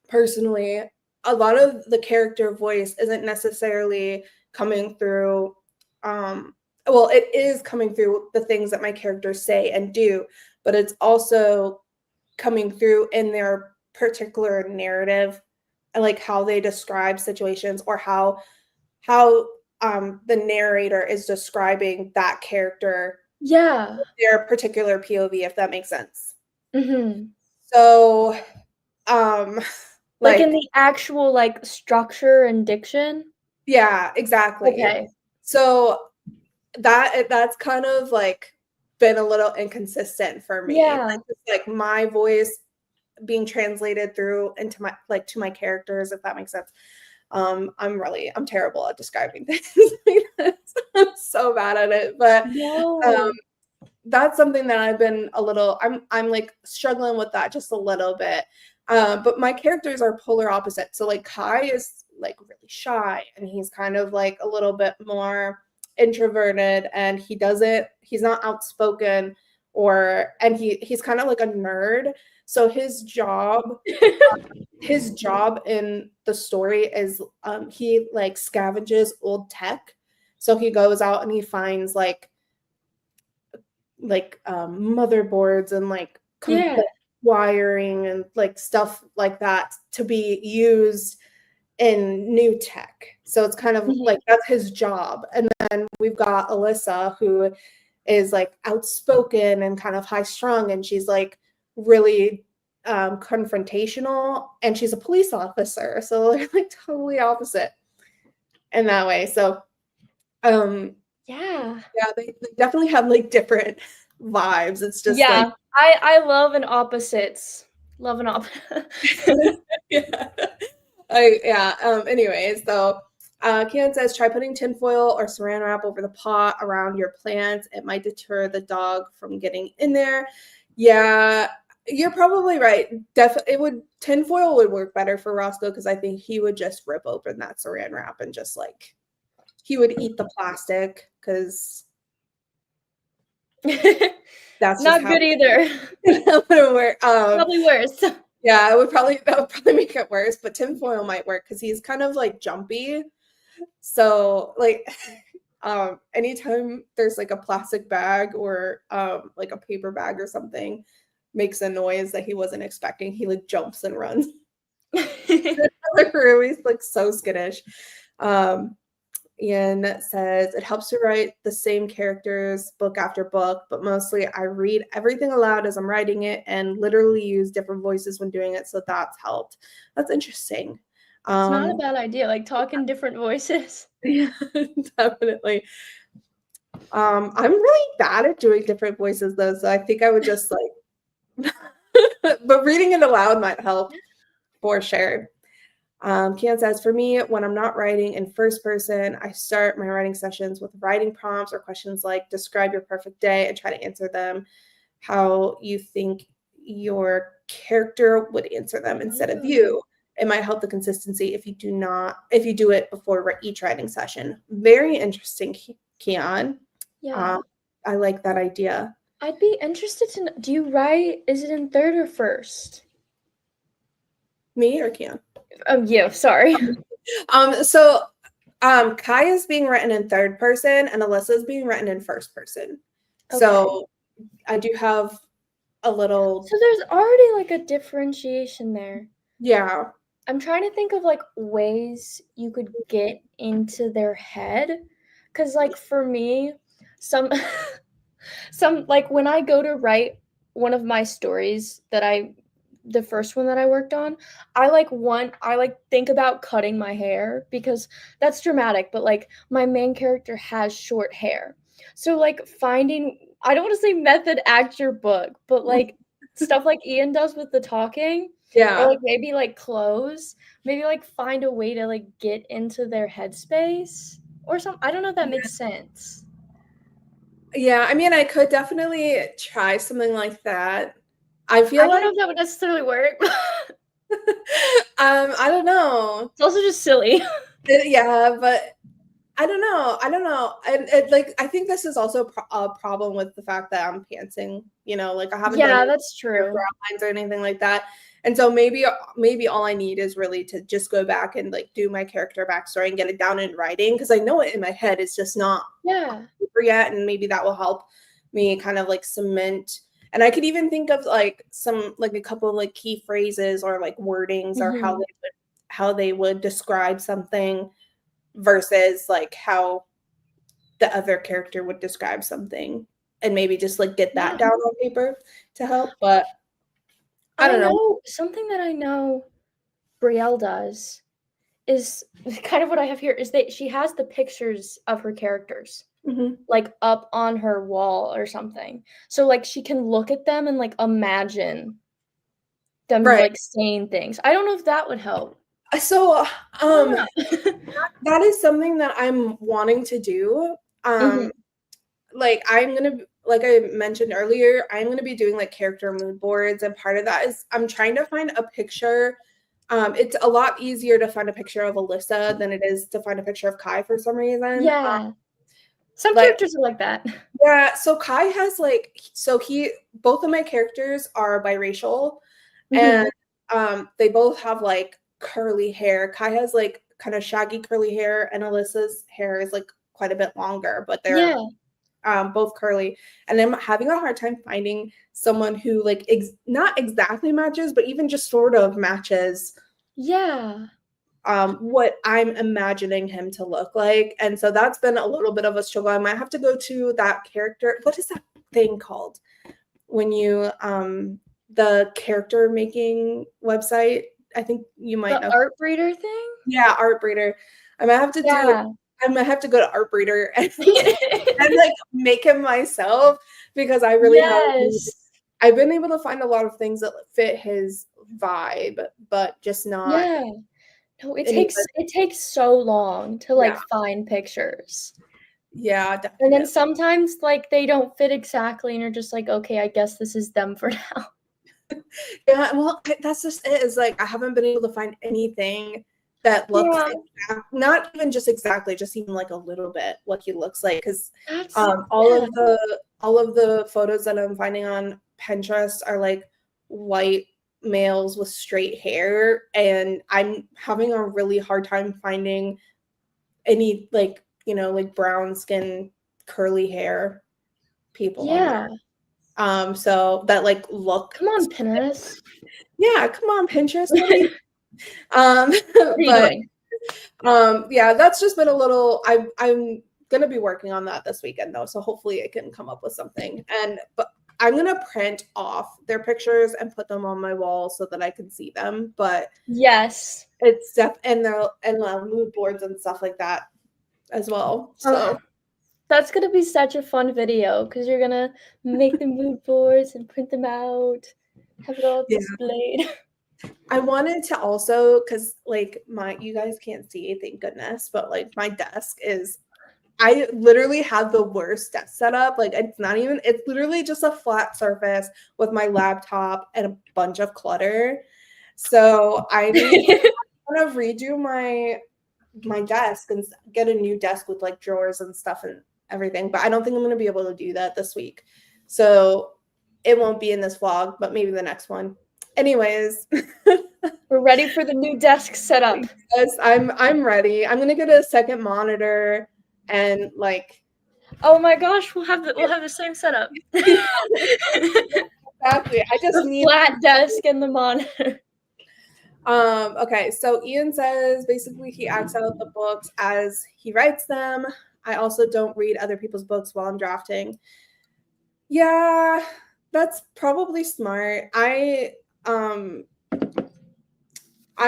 S1: personally, a lot of the character voice isn't necessarily coming through, well, it is coming through the things that my characters say and do, but it's also coming through in their particular narrative and like how they describe situations or how the narrator is describing that character,
S2: Yeah.
S1: their particular POV, if that makes sense.
S2: Mhm.
S1: So um
S2: Like in
S1: like
S2: the actual, like, structure and diction?
S1: yeah, exactly.
S2: Okay.
S1: So that's kind of like been a little inconsistent for me.
S2: Yeah.
S1: Like just like my voice being translated through into my like to my characters, if that makes sense. I'm terrible at describing things like this. I'm so bad at it. But um
S2: No.
S1: that's something that I've been a little I'm like struggling with that just a little bit. But my characters are polar opposite. So like Kai is like really shy and he's kind of like a little bit more introverted and he's not outspoken or and he's kind of like a nerd. So his job in the story is he like scavenges old tech. So he goes out and he finds motherboards and like
S2: Yeah.
S1: wiring and like stuff like that to be used in new tech. So it's kind of
S2: Mhm.
S1: like that's his job. And then we've got Alyssa who is like outspoken and kind of high strung and she's like really confrontational and she's a police officer. So they're like totally opposite in that way. So um
S2: Yeah.
S1: yeah, they definitely have like different vibes. It's just like
S2: Yeah. I love an opposites. Love an op
S1: yeah. Anyways, so Kian says try putting tinfoil or saran wrap over the pot around your plants. It might deter the dog from getting in there. Yeah, you're probably right. Tinfoil would work better for Roscoe because I think he would just rip open that saran wrap and just like he would eat the plastic because that's just
S2: Not
S1: how
S2: good either.
S1: that would work.
S2: Probably worse.
S1: Yeah, that would probably make it worse, but tinfoil might work because he's kind of like jumpy. So like anytime there's like a plastic bag or like a paper bag or something makes a noise that he wasn't expecting, he like jumps and runs. Like he's like so skittish. Um Ian says it helps to write the same characters book after book, but mostly I read everything aloud as I'm writing it and literally use different voices when doing it. So that's helped. That's interesting.
S2: It's not a
S1: Um,
S2: bad idea, like, talk in different voices.
S1: yeah, definitely. I'm really bad at doing different voices though, so I think I would just like, but reading it aloud might help for sure. Kian says, for me, when I'm not writing in first person, I start my writing sessions with writing prompts or questions like describe your perfect day and try to answer them how you think your character would answer them instead of
S2: Oh.
S1: you. It might help the consistency if you do it before each writing session. Very interesting, Keon.
S2: Yeah.
S1: I like that idea.
S2: I'd be interested to know, do you write, is it in third or first?
S1: Me or Keon?
S2: Yeah, sorry.
S1: So Kai is being written in third person and Alyssa is being written in first person. So I do have a little.
S2: So there's already like a differentiation there.
S1: Yeah.
S2: I'm trying to think of like ways you could get into their head. Cause like for me, some like when I go to write one of my stories the first one that I worked on, I think about cutting my hair because that's dramatic, but like my main character has short hair. So like finding, I don't want to say method act your book, but like stuff like Ian does with the talking, or like maybe like clothes, maybe like find a way to like get into their headspace or something. I don't know if that makes sense.
S1: Yeah, I mean, I could definitely try something like that. I feel
S2: I don't
S1: like
S2: know if that would necessarily work.
S1: I don't know.
S2: It's also just silly.
S1: Yeah, but I don't know. And like I think this is also a problem with the fact that I'm pantsing. Like I haven't done
S2: That's true.
S1: outlines or anything like that. And so maybe all I need is really to just go back and like do my character backstory and get it down in writing because I know it in my head. It's just not yet, and maybe that will help me kind of like cement. And I could even think of like a couple of like key phrases or like wordings or how they would describe something versus like how the other character would describe something, and maybe just like get that down on paper to help. But I don't know.
S2: Something that I know Brielle does is kind of what I have here is that she has the pictures of her characters like up on her wall or something. So like she can look at them and like imagine them like saying things. I don't know if that would help.
S1: So that is something that I'm wanting to do. Like I mentioned earlier, I'm gonna be doing like character mood boards, and part of that is I'm trying to find a picture. It's a lot easier to find a picture of Alyssa than it is to find a picture of Kai for some reason.
S2: Some characters are like that.
S1: Yeah, so Kai has both of my characters are biracial, and they both have like curly hair. Kai has like kind of shaggy curly hair, and Alyssa's hair is like quite a bit longer, but they're both curly. And I'm having a hard time finding someone who like not exactly matches, but even just sort of matches what I'm imagining him to look like. And so that's been a little bit of a struggle. I might have to go to that character. What is that thing called when you the character making website? I think you might know.
S2: Artbreeder thing?
S1: Yeah, Artbreeder. I might have to I might have to go to Artbreeder and like make him myself, because I really I've been able to find a lot of things that fit his vibe, but just not.
S2: No, it takes so long to like find pictures.
S1: Yeah, definitely.
S2: And then sometimes like they don't fit exactly and you're just like, okay, I guess this is them for now.
S1: Yeah, well, that's just it. Is like I haven't been able to find anything that looks not even just exactly, just even like a little bit what he looks like. Because all of the photos that I'm finding on Pinterest are like white males with straight hair, and I'm having a really hard time finding any like brown skin curly hair people. So that like look.
S2: Come on, Pinterest.
S1: Yeah, come on, Pinterest. Yeah, that's just been a little. I'm gonna be working on that this weekend though, so hopefully I can come up with something. But I'm gonna print off their pictures and put them on my wall so that I can see them. But
S2: yes,
S1: it's and mood boards and stuff like that as well. So
S2: that's gonna be such a fun video because you're gonna make the mood boards and print them out, have it all displayed.
S1: I wanted to also, because like you guys can't see, thank goodness, but like my desk is, I literally have the worst desk setup. Like it's literally just a flat surface with my laptop and a bunch of clutter. So I need to kind of redo my desk and get a new desk with like drawers and stuff everything, but I don't think I'm going to be able to do that this week. So it won't be in this vlog, but maybe the next one. Anyways.
S2: We're ready for the new desk setup.
S1: Yes, I'm ready. I'm going to get a second monitor and like.
S2: Oh my gosh, we'll have the same setup.
S1: Exactly. I just
S2: the
S1: need
S2: flat desk and the monitor.
S1: Okay, so Ian says basically he acts out the books as he writes them. I also don't read other people's books while I'm drafting. Yeah, that's probably smart. I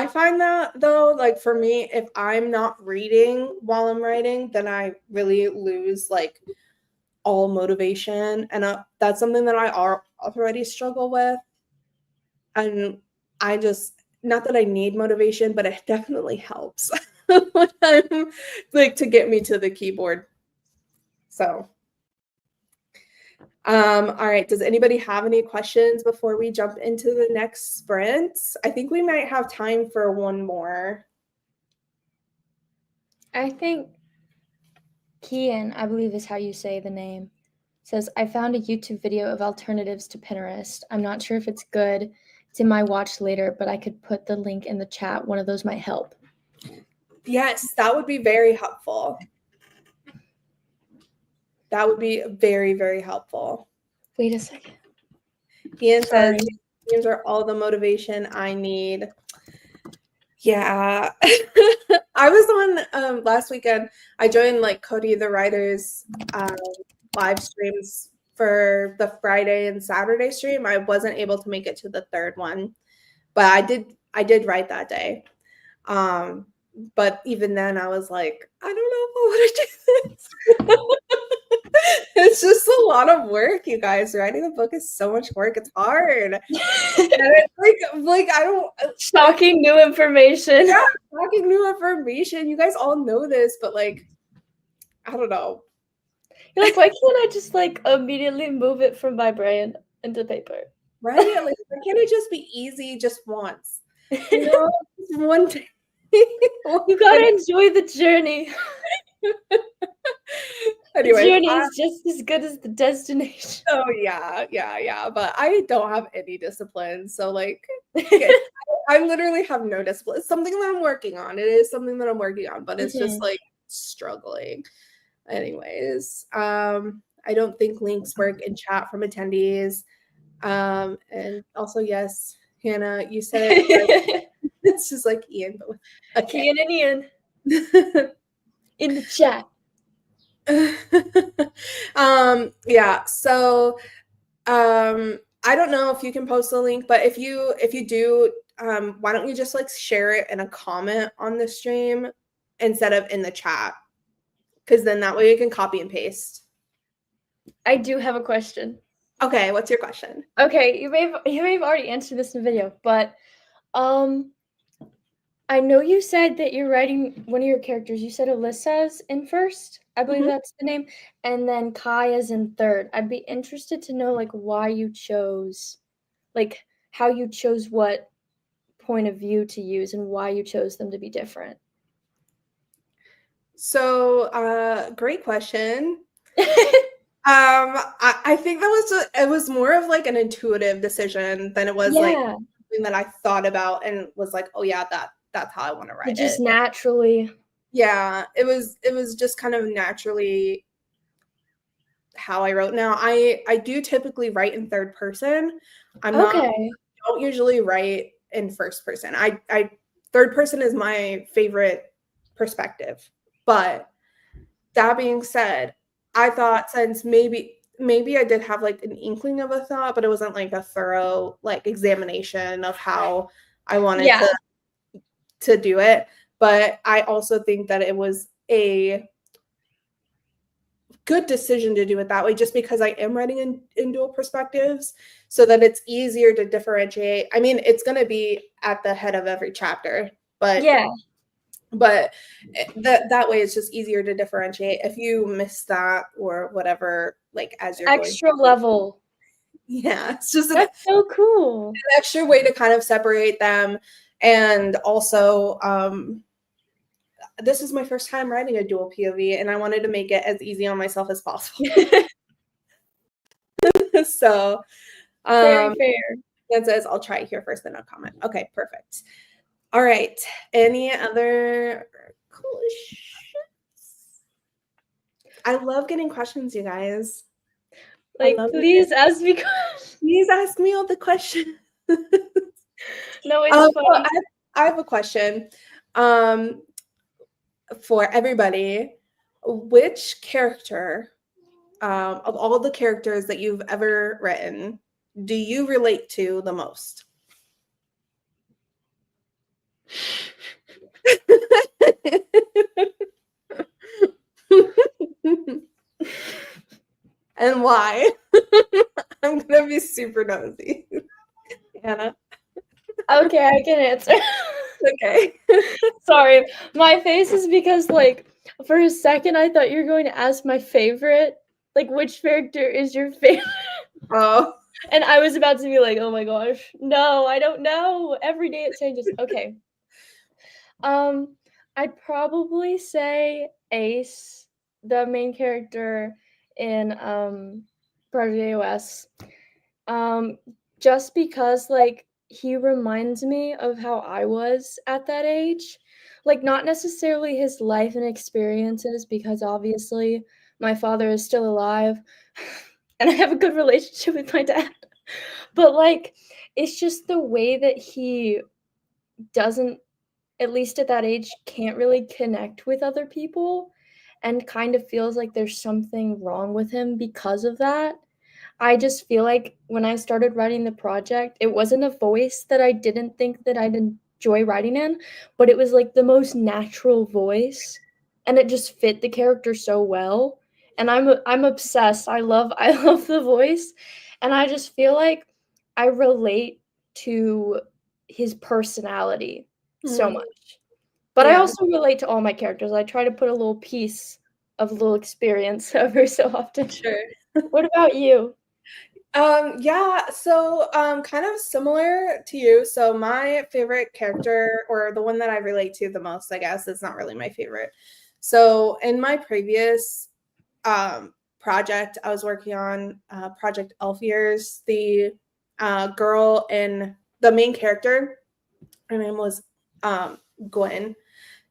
S1: find that though, like for me, if I'm not reading while I'm writing, then I really lose like all motivation, and that's something that I already struggle with. And I just, not that I need motivation, but it definitely helps when I'm like to get me to the keyboard. So, all right. Does anybody have any questions before we jump into the next sprint? I think we might have time for one more.
S2: I think Kian, I believe is how you say the name, says, I found a YouTube video of alternatives to Pinterest. I'm not sure if it's good. It's in my watch later, but I could put the link in the chat. One of those might help.
S1: Yes, that would be very helpful. That would be very, very helpful.
S2: Wait a second.
S1: Ian says, games are all the motivation I need. Yeah. I was on last weekend. I joined like Cody the Writer's live streams for the Friday and Saturday stream. I wasn't able to make it to the third one, but I did write that day. But even then I was like, I don't know if I want to do this. It's just a lot of work, you guys. Writing a book is so much work. It's hard. And it's like I don't
S2: shocking new information.
S1: Yeah, shocking new information. You guys all know this, but like I don't know.
S2: You're like, why can't I just like immediately move it from my brain into paper?
S1: Right? Like, why can't it just be easy just once? You know, just one day.
S2: You gotta enjoy the journey.
S1: Anyway,
S2: the journey is just as good as the destination.
S1: Oh yeah. But I don't have any discipline, so like, I literally have no discipline. It's something that I'm working on. It is something that I'm working on, but it's just like struggling. Anyways, I don't think links work in chat from attendees. And also, yes, Hannah, you said it. It's just like Ian, but with
S2: Ian and Ian in the chat.
S1: Yeah. So, I don't know if you can post the link, but if you do, why don't you just like share it in a comment on the stream instead of in the chat? Because then that way you can copy and paste.
S2: I do have a question.
S1: Okay, what's your question?
S2: Okay, you may have already answered this in the video, but I know you said that you're writing one of your characters. You said Alyssa's in first. I believe that's the name. And then Kaya's in third. I'd be interested to know like why you chose, like how you chose what point of view to use and why you chose them to be different.
S1: So, great question. I think it was more of like an intuitive decision than it was like something that I thought about and was like, oh yeah, that's how I want to write it.
S2: Just naturally.
S1: Yeah, it was just kind of naturally how I wrote. Now I do typically write in third person. I don't usually write in first person. I third person is my favorite perspective. But that being said, I thought since maybe I did have like an inkling of a thought, but it wasn't like a thorough like examination of how I wanted to do it. But I also think that it was a good decision to do it that way, just because I am writing in dual perspectives, so that it's easier to differentiate. I mean, it's going to be at the head of every chapter, but that way it's just easier to differentiate if you miss that or whatever, like as you're
S2: extra level.
S1: Yeah, it's just
S2: that's so cool.
S1: An extra way to kind of separate them. And also this is my first time writing a dual POV, and I wanted to make it as easy on myself as possible. So,
S2: Very fair.
S1: it says I'll try it here first, then I'll comment. Okay, perfect. All right. Any other questions? I love getting questions, you guys.
S2: Like, please ask me questions.
S1: Please ask me all the questions.
S2: No, it's fine.
S1: I have a question for everybody. Which character of all the characters that you've ever written do you relate to the most? And why? I'm gonna be super nosy. Hannah.
S2: Okay, I can answer.
S1: Okay.
S2: Sorry, my face is because, like, for a second I thought you were going to ask my favorite. Like, which character is your favorite?
S1: Oh.
S2: And I was about to be like, oh my gosh, no, I don't know. Every day it changes. Okay. I'd probably say Ace, the main character in Project AOS. Just because, like, he reminds me of how I was at that age. Like, not necessarily his life and experiences, because obviously my father is still alive and I have a good relationship with my dad. But, like, it's just the way that he doesn't, at least at that age, can't really connect with other people and kind of feels like there's something wrong with him because of that. I just feel like when I started writing the project, it wasn't a voice that I didn't think that I'd enjoy writing in, but it was like the most natural voice, and it just fit the character so well. And I'm obsessed. I love the voice, and I just feel like I relate to his personality so much. But I also relate to all my characters. I try to put a little piece of a little experience every so often.
S1: Sure.
S2: What about you?
S1: Yeah, so kind of similar to you. So my favorite character, or the one that I relate to the most, I guess, is not really my favorite. So in my previous project, I was working on Project Elf Years. The girl in the main character, her name was Gwen.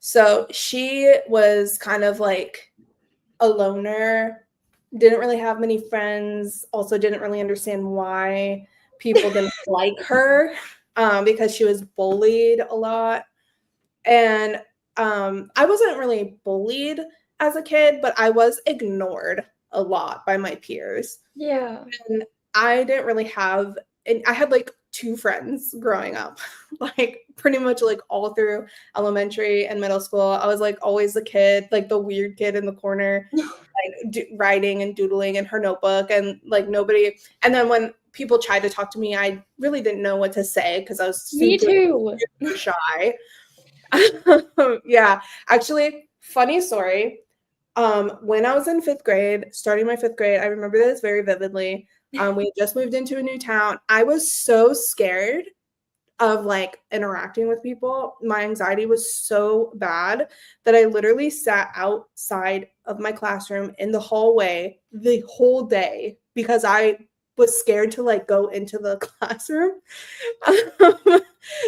S1: So she was kind of like a loner, didn't really have many friends, also didn't really understand why people didn't like her, because she was bullied a lot. And I wasn't really bullied as a kid, but I was ignored a lot by my peers.
S2: Yeah.
S1: And I didn't really have, and I had like 2 friends growing up, like pretty much like all through elementary and middle school. I was like always the kid, like the weird kid in the corner, like writing and doodling in her notebook, and like nobody. And then when people tried to talk to me, I really didn't know what to say because I was
S2: Me too.
S1: super shy. Yeah, actually, funny story. When I was in 5th grade, starting my 5th grade, I remember this very vividly. We just moved into a new town. I was so scared of like interacting with people. My anxiety was so bad that I literally sat outside of my classroom in the hallway the whole day because I was scared to like go into the classroom.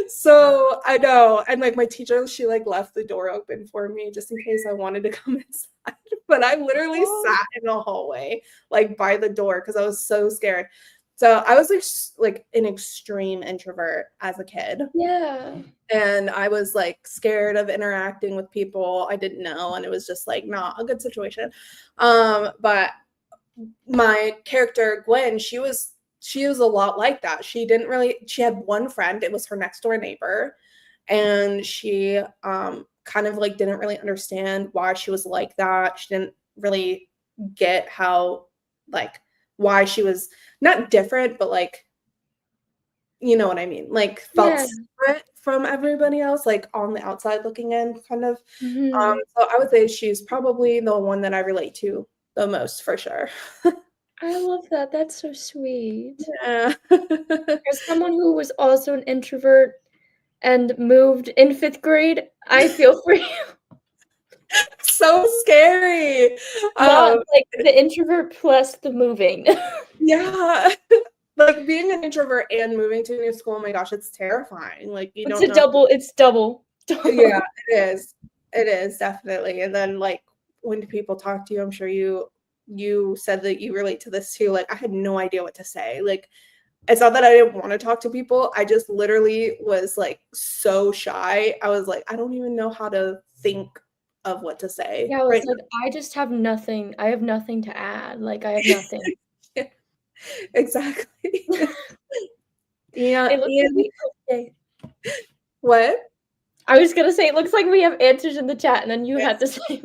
S1: So I know, and like my teacher, she like left the door open for me just in case I wanted to come inside. But I literally sat in the hallway, like by the door, because I was so scared. So I was like an extreme introvert as a kid.
S2: Yeah.
S1: And I was like scared of interacting with people I didn't know, and it was just like not a good situation. But my character Gwen, she was a lot like that. She had one friend, it was her next door neighbor, and she kind of like didn't really understand why she was like that. She didn't really get how, like, why she was not different, but like, you know what I mean, like felt separate from everybody else, like on the outside looking in kind of. So I would say she's probably the one that I relate to the most for sure.
S2: I love that. That's so sweet.
S1: Yeah.
S2: As someone who was also an introvert and moved in 5th grade, I feel for you.
S1: So scary.
S2: Not
S1: Um,
S2: like the introvert plus the moving.
S1: yeah. Like being an introvert and moving to a new school, oh my gosh, it's terrifying. Like you
S2: It's
S1: don't
S2: a
S1: know.
S2: double. It's double.
S1: Yeah, it is. It is definitely. And then like when people talk to you, I'm sure you said that you relate to this too. Like I had no idea what to say. Like it's not that I didn't want to talk to people. I just literally was like so shy. I was like, I don't even know how to think of what to say
S2: Yeah, I was
S1: right
S2: like, I just have nothing. I have nothing to add. Like I have nothing.
S1: now. Exactly. Yeah,
S2: It looks like
S1: Ian,
S2: we okay.
S1: what?
S2: I was gonna say it looks like we have answers in the chat, and then you had
S1: Yes.
S2: to say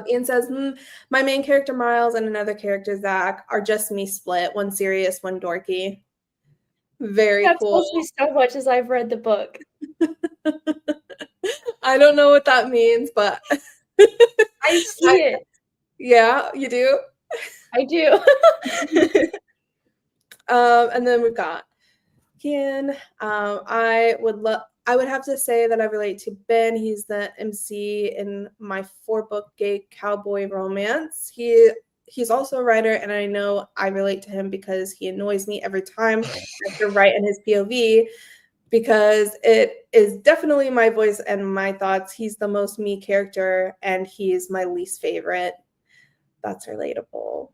S1: Ian says, my main character Miles and another character Zach are just me split. One serious, one dorky. Very
S2: that
S1: cool.
S2: tells me so much as I've read the book.
S1: I don't know what that means, but
S2: I see it.
S1: yeah, you do.
S2: I do.
S1: And then we've got Ian. I would have to say that I relate to Ben. He's the MC in my 4-book gay cowboy romance. He's also a writer, and I know I relate to him because he annoys me every time I have to write in his POV because it is definitely my voice and my thoughts. He's the most me character, and he's my least favorite. That's relatable.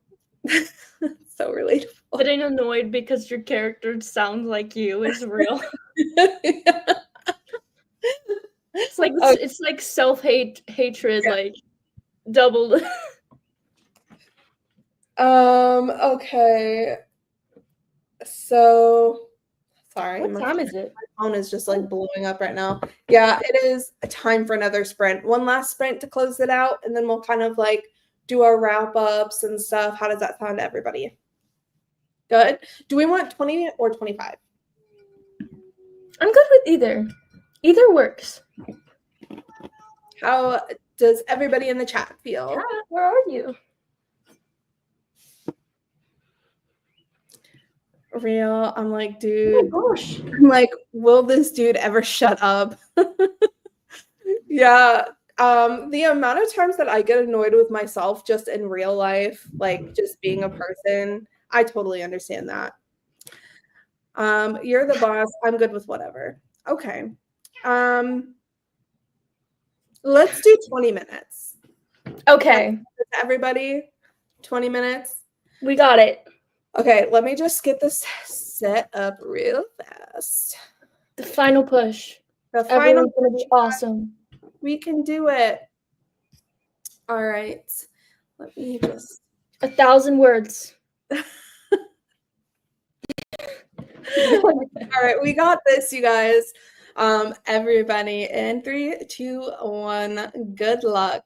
S1: So relatable.
S2: Getting annoyed because your character sounds like you is real. It's like hatred
S1: Yeah.
S2: like doubled.
S1: Okay. So sorry,
S2: What time is it?
S1: my phone is just like blowing up right now. Yeah, it is a time for another sprint. One last sprint to close it out, and then we'll kind of like do our wrap ups and stuff. How does that sound to everybody? Good. Do we want 20 or 25?
S2: I'm good with either. Either works.
S1: How does everybody in the chat feel?
S2: Kat, where are you?
S1: Real. I'm like,
S2: Oh
S1: dude.
S2: my gosh.
S1: I'm like, will this dude ever shut up? Yeah. The amount of times that I get annoyed with myself just in real life, like just being a person, I totally understand that. You're the boss. I'm good with whatever. Okay. Let's do 20 minutes.
S2: Okay.
S1: Everybody, 20 minutes.
S2: We got it.
S1: Okay, let me just get this set up real fast.
S2: The final push.
S1: The final
S2: Everyone's gonna be awesome.
S1: We can do it. All right. Let me just
S2: 1,000 words.
S1: All right, we got this, you guys. Everybody in 3, 2, 1. Good luck.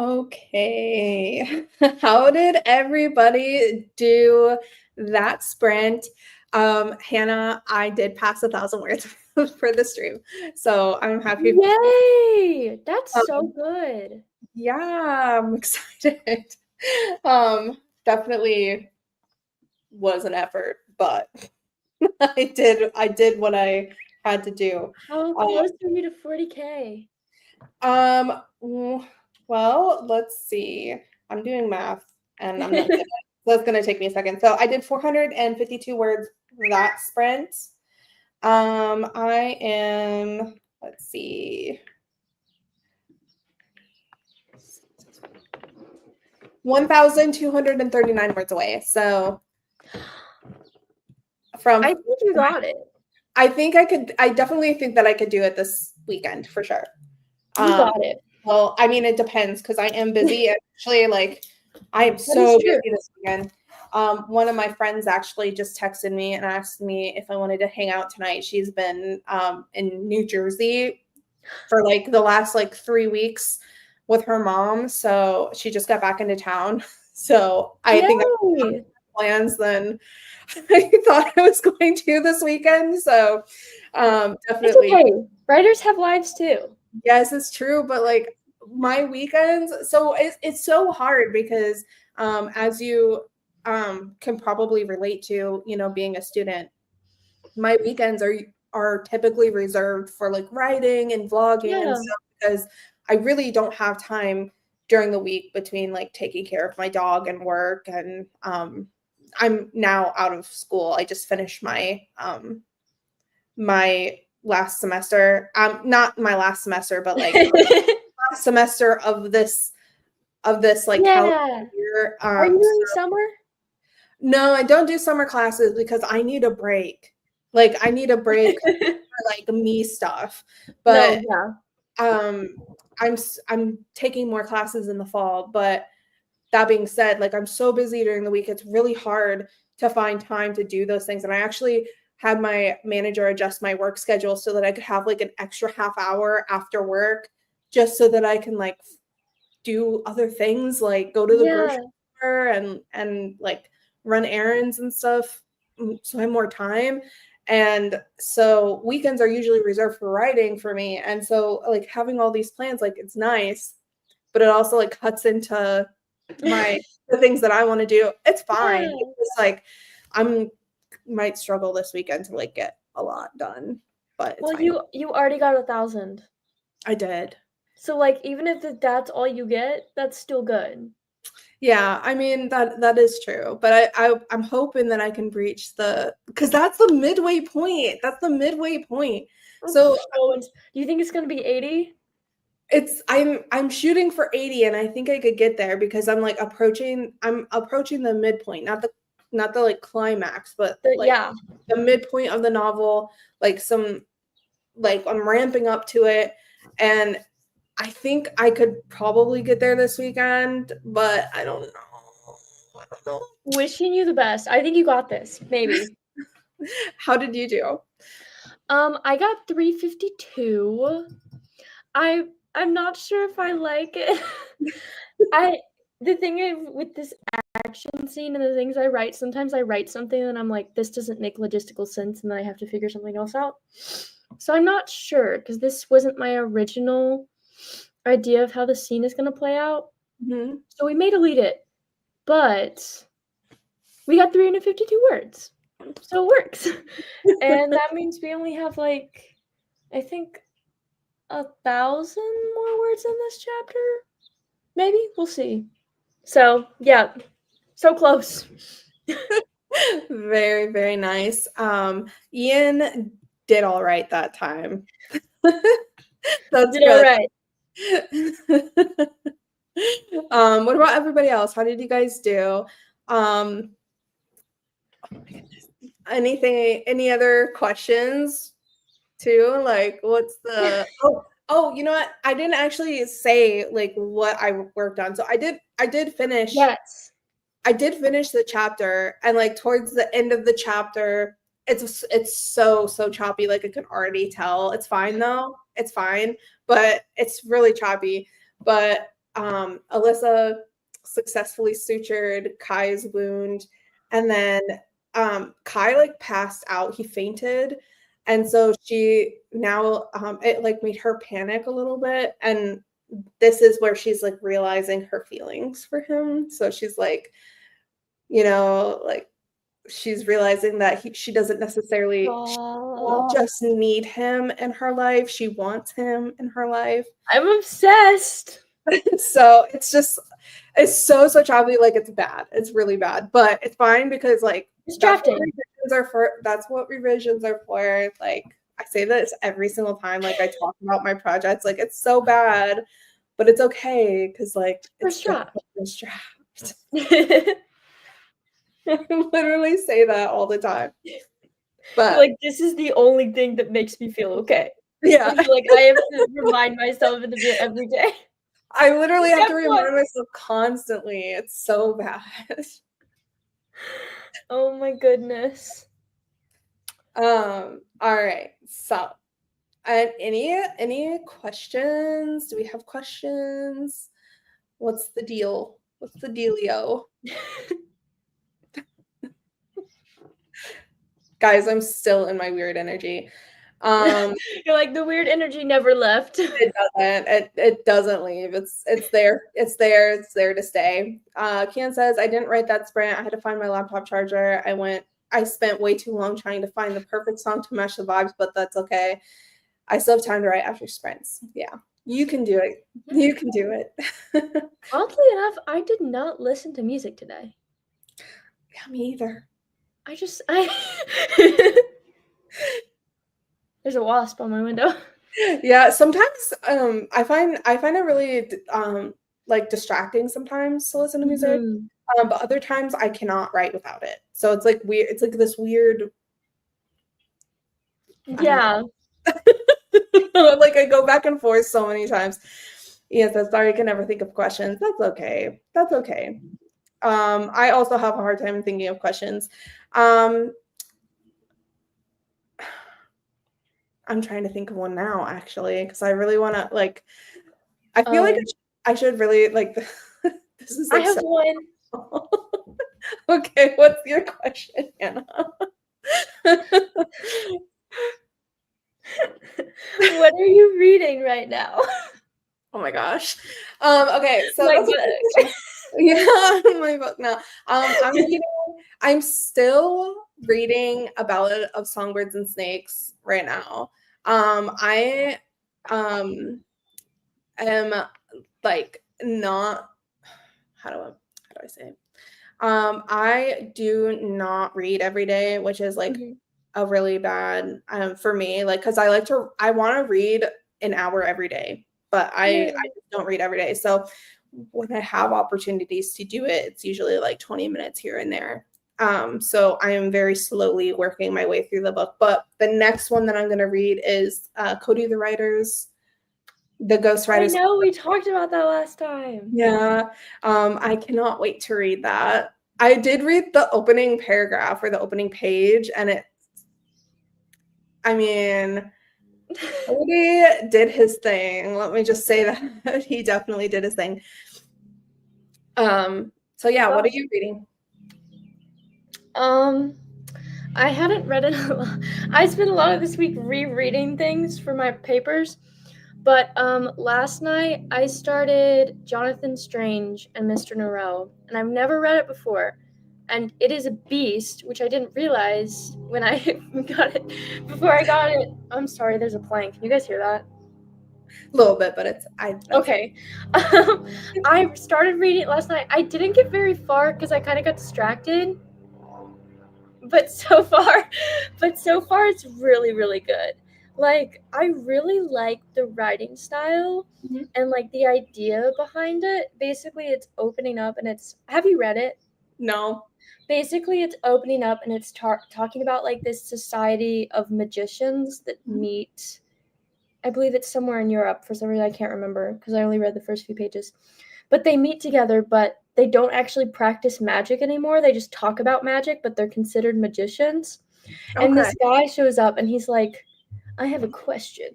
S1: Okay. How did everybody do that sprint? Hannah, I did pass 1,000 words for the stream, so I'm happy.
S2: Yay! That's so
S1: Um,
S2: good.
S1: yeah, I'm excited. Definitely was an effort, but I did what I had to do.
S2: How close are you to 40K?
S1: Well, let's see. I'm doing math and I'm not good at it. So it's gonna take me a second. So I did 452 words that sprint. I am, let's see, 1,239 words away. So from
S2: I think you got it.
S1: I think I could, I definitely think that I could do it this weekend for sure.
S2: You got it.
S1: Well, I mean, it depends because I am busy. Actually, like, I am
S2: That
S1: so
S2: is true.
S1: busy this weekend. One of my friends actually just texted me and asked me if I wanted to hang out tonight. She's been in New Jersey for like the last like 3 weeks with her mom. So she just got back into town. So I think I have
S2: Yay!
S1: plans than I thought I was going to this weekend. So
S2: It's
S1: definitely.
S2: okay. Writers have lives too.
S1: Yes, it's true, but like my weekends, so it's so hard because as you can probably relate to, you know, being a student, my weekends are typically reserved for like writing and vlogging and
S2: Yeah.
S1: stuff because I really don't have time during the week between like taking care of my dog and work and I'm now out of school. I just finished my last semester. Not my last semester, but like last semester of this like calendar
S2: Yeah.
S1: year.
S2: Are you doing summer?
S1: No, I don't do summer classes because I need a break. Like I need a break for like me stuff. But
S2: No, yeah.
S1: I'm taking more classes in the fall, but that being said, like I'm so busy during the week, it's really hard to find time to do those things. And I actually had my manager adjust my work schedule so that I could have like an extra half hour after work just so that I can like do other things like go to the
S2: Yeah.
S1: grocery store and like run errands and stuff so I have more time. And so weekends are usually reserved for writing for me. And so like having all these plans, like it's nice, but it also like cuts into the things that I want to do. It's fine.
S2: Yeah.
S1: It's just like I'm might struggle this weekend to like get a lot done, but it's
S2: Well,
S1: fine.
S2: you already got 1,000.
S1: I did.
S2: So like even if that's all you get, that's still good.
S1: Yeah, I mean that is true, but I'm hoping that I can breach the because that's the midway point. That's the midway point. So
S2: Do you think it's gonna be 80?
S1: it's I'm shooting for 80 and I think I could get there because I'm approaching the midpoint, not the like climax, but like
S2: Yeah.
S1: the midpoint of the novel, like some like I'm ramping up to it and I think I could probably get there this weekend, but I don't know. I don't know.
S2: Wishing you the best. I think you got this. Maybe.
S1: How did you do?
S2: I got 352. I'm not sure if I like it. The thing is with this action scene and the things I write, sometimes I write something and I'm like, this doesn't make logistical sense, and then I have to figure something else out. So I'm not sure because this wasn't my original idea of how the scene is gonna play out.
S1: Mm-hmm.
S2: So we may delete it, but we got 352 words. So it works. And that means we only have like, I think 1,000 more words in this chapter. Maybe we'll see. So yeah, so close.
S1: Very, very nice. Ian did all right that time. That's
S2: Did all
S1: good.
S2: right.
S1: What about everybody else? How did you guys do? Oh my goodness. Any other questions too? Like what's the you know what? I didn't actually say like what I worked on. So I did finish
S2: Yes.
S1: I did finish the chapter and like towards the end of the chapter, it's so choppy. Like I can already tell. It's fine though. It's fine, but it's really choppy. But Alyssa successfully sutured Kai's wound, and then Kai like passed out. He fainted, and so she now it like made her panic a little bit, and this is where she's like realizing her feelings for him. So she's like, like she's realizing that she doesn't necessarily just need him in her life. She wants him in her life.
S2: I'm obsessed.
S1: So it's so choppy. Like it's bad. It's really bad, but it's fine because like that's what revisions are for. Like I say this every single time. Like I talk about my projects. Like it's so bad, but it's okay because like it's strapped. I literally say that all the time. But
S2: like this is the only thing that makes me feel okay.
S1: Yeah.
S2: Like I have to remind myself of it every day.
S1: I literally have to remind myself constantly. It's so bad.
S2: Oh my goodness.
S1: All right. So, and any questions? Do we have questions? What's the deal? What's the dealio? Guys, I'm still in my weird energy.
S2: You're like the weird energy never left.
S1: It doesn't leave. It's there. It's there to stay. Kian says, I didn't write that sprint. I had to find my laptop charger. I spent way too long trying to find the perfect song to match the vibes, but that's okay. I still have time to write after sprints. Yeah. You can do it. You can do it.
S2: Oddly enough, I did not listen to music today.
S1: Yeah, me either.
S2: There's a wasp on my window.
S1: Yeah, sometimes I find it really like distracting sometimes to listen to music. But other times I cannot write without it. So it's like weird. It's like this weird.
S2: Yeah.
S1: Like I go back and forth so many times. Yes, I'm sorry, I can never think of questions. That's okay. That's okay. I also have a hard time thinking of questions. I'm trying to think of one now, actually, because I really want to like. I feel like I should really like. This is. Like,
S2: I have one.
S1: Okay, what's your question, Hannah?
S2: What are you reading right now?
S1: Oh my gosh. Okay, so
S2: my
S1: book. Yeah, my book now. I'm still reading A Ballad of Songbirds and Snakes right now. I am like not how do I say it? I do not read every day, which is like a really bad for me, like because I want to read an hour every day, but I just don't read every day. So when I have opportunities to do it, it's usually like 20 minutes here and there. So I am very slowly working my way through the book. But the next one that I'm going to read is Cody the Writer's The Ghost Writers.
S2: I know we talked about that last time.
S1: Yeah. I cannot wait to read that. I did read the opening paragraph or the opening page, and Cody did his thing. Let me just say that he definitely did his thing. So yeah, what are you reading?
S2: I hadn't read it a lot. I spent a lot of this week rereading things for my papers. But last night I started Jonathan Strange and Mr. Norrell, and I've never read it before. And it is a beast, which I didn't realize when I got it. Before I got it, I'm sorry, there's a plane. Can you guys hear that?
S1: A little bit, but
S2: okay. I started reading it last night. I didn't get very far because I kind of got distracted. But so far it's really, really good. Like, I really like the writing style and like the idea behind it. Basically, it's opening up and have you read it?
S1: No.
S2: Basically, it's opening up and it's talking about like this society of magicians that meet. I believe it's somewhere in Europe. For some reason, I can't remember because I only read the first few pages. But they meet together, but they don't actually practice magic anymore. They just talk about magic, but they're considered magicians. Okay. And this guy shows up and he's like, I have a question.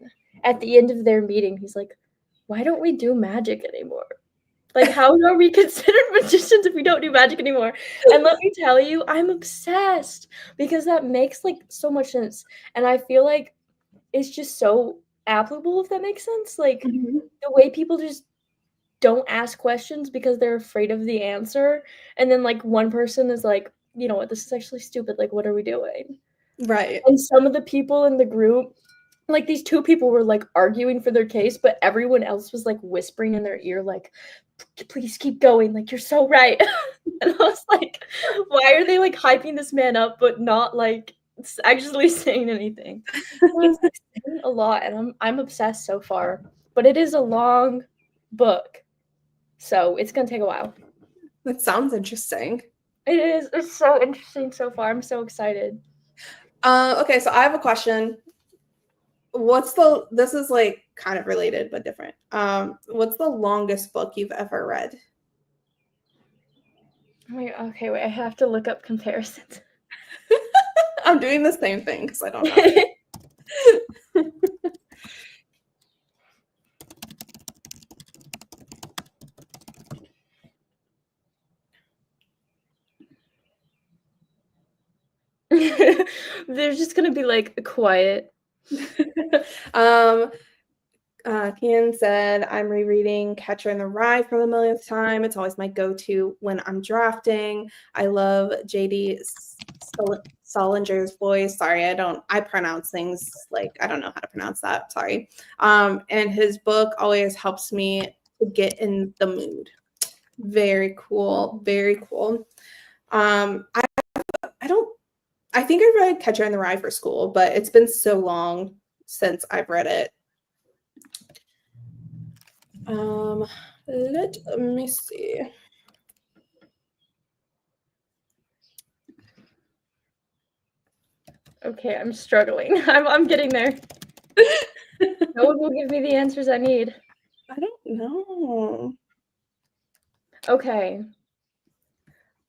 S2: At the end of their meeting, he's like, why don't we do magic anymore? Like, how are we considered magicians if we don't do magic anymore? And let me tell you, I'm obsessed because that makes, like, so much sense, and I feel like it's just so applicable, if that makes sense. Like,
S1: Mhm.
S2: the way people just don't ask questions because they're afraid of the answer, and then, like, one person is like, "You know what? This is actually stupid, like, what are we doing?"
S1: Right.
S2: And some of the people in the group like, these 2 people were, like, arguing for their case, but everyone else was, like, whispering in their ear, like, Please keep going, like, you're so right." And I was like, "Why are they, like, hyping this man up, but not, like, actually saying anything?" So it's, like, saying a lot, and I'm obsessed so far, but it is a long book, so it's gonna take a while.
S1: That sounds interesting.
S2: It is, it's so interesting so far, I'm so excited.
S1: Okay, so I have a question. This is like kind of related but different. What's the longest book you've ever read?
S2: Wait, okay, wait, I have to look up comparisons.
S1: I'm doing the same thing because I don't know.
S2: There's just gonna be, like, quiet.
S1: um, Kian said, I'm rereading Catcher in the Rye for the millionth time. It's always my go-to when I'm drafting. I love JD Solinger's voice. Sorry, I pronounce things like I don't know how to pronounce that. Sorry. And his book always helps me to get in the mood. Very cool. Very cool. I don't I think I read Catcher in the Rye for school, but it's been so long since I've read it. Let me see.
S2: Okay, I'm struggling. I'm getting there. No one will give me the answers I need.
S1: I don't know.
S2: Okay.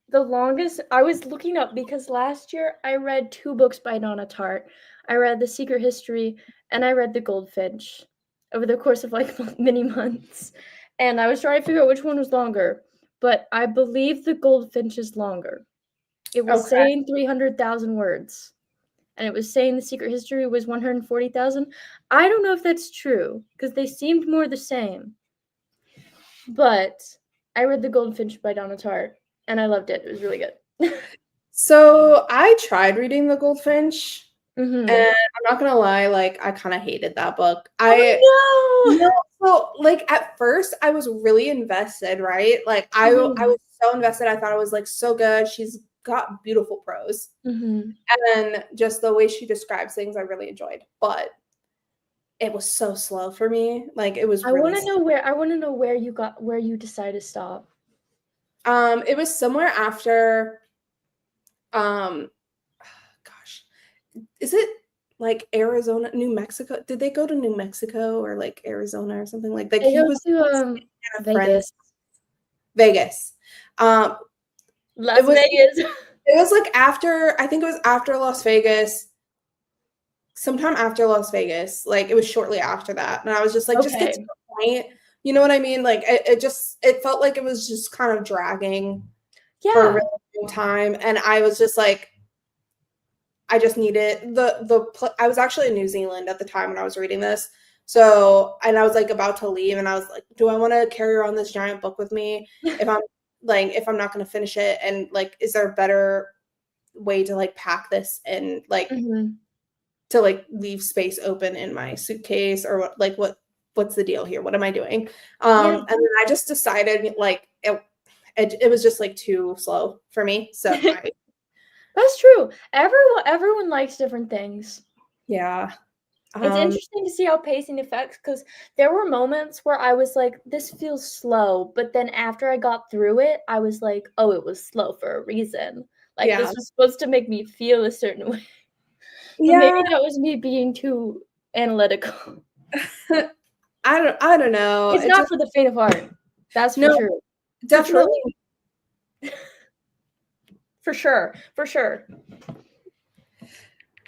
S2: The longest I was looking up because last year I read 2 books by Donna Tartt. I read The Secret History and I read The Goldfinch over the course of like many months. And I was trying to figure out which one was longer, but I believe The Goldfinch is longer. It was
S1: Okay.
S2: saying 300,000 words. And it was saying The Secret History was 140,000. I don't know if that's true because they seemed more the same. But I read The Goldfinch by Donna Tartt and I loved it. It was really good.
S1: So I tried reading The Goldfinch,
S2: Mhm.
S1: and I'm not gonna lie, like I kind of hated that book.
S2: Oh,
S1: No, so like at first I was really invested, right? Like I
S2: Mhm.
S1: was so invested. I thought it was like so good. She's got beautiful prose,
S2: Mhm.
S1: and just the way she describes things, I really enjoyed. But it was so slow for me. Like it was
S2: I
S1: really
S2: wanna know where where you decided to stop.
S1: It was somewhere after, um, gosh, is it like Arizona, New Mexico? Did they go to New Mexico or like Arizona or something like that?
S2: They
S1: He
S2: go
S1: was
S2: to,
S1: kind of friends.
S2: Vegas.
S1: Vegas. Um, it
S2: Las
S1: was
S2: Vegas.
S1: it was like after I think it was after Las Vegas, sometime after Las Vegas. Like it was shortly after that, and I was just like, just get to
S2: Okay.
S1: the point. You know what I mean? Like it felt like it was just kind of dragging for a
S2: Yeah.
S1: really long time, and I was just like, I just needed I was actually in New Zealand at the time when I was reading this. So, and I was like about to leave and I was like, do I want to carry around this giant book with me if I'm not going to finish it, and like is there a better way to like pack this and like
S2: Mhm.
S1: to like leave space open in my suitcase or what's the deal here? What am I doing?
S2: Yeah,
S1: And then I just decided like it was just like too slow for me. So I
S2: that's true. Everyone likes different things.
S1: yeah.
S2: It's
S1: Um
S2: interesting to see how pacing affects because there were moments where I was like, "This feels slow," but then after I got through it, I was like, "Oh, it was slow for a reason. Like,
S1: yeah.
S2: this was supposed to make me feel a certain way." But maybe
S1: Yeah.
S2: that was me being too analytical.
S1: I don't know.
S2: It's
S1: It
S2: not
S1: just
S2: for the faint of heart. That's for
S1: no,
S2: true. For true.
S1: definitely
S2: For sure. For sure.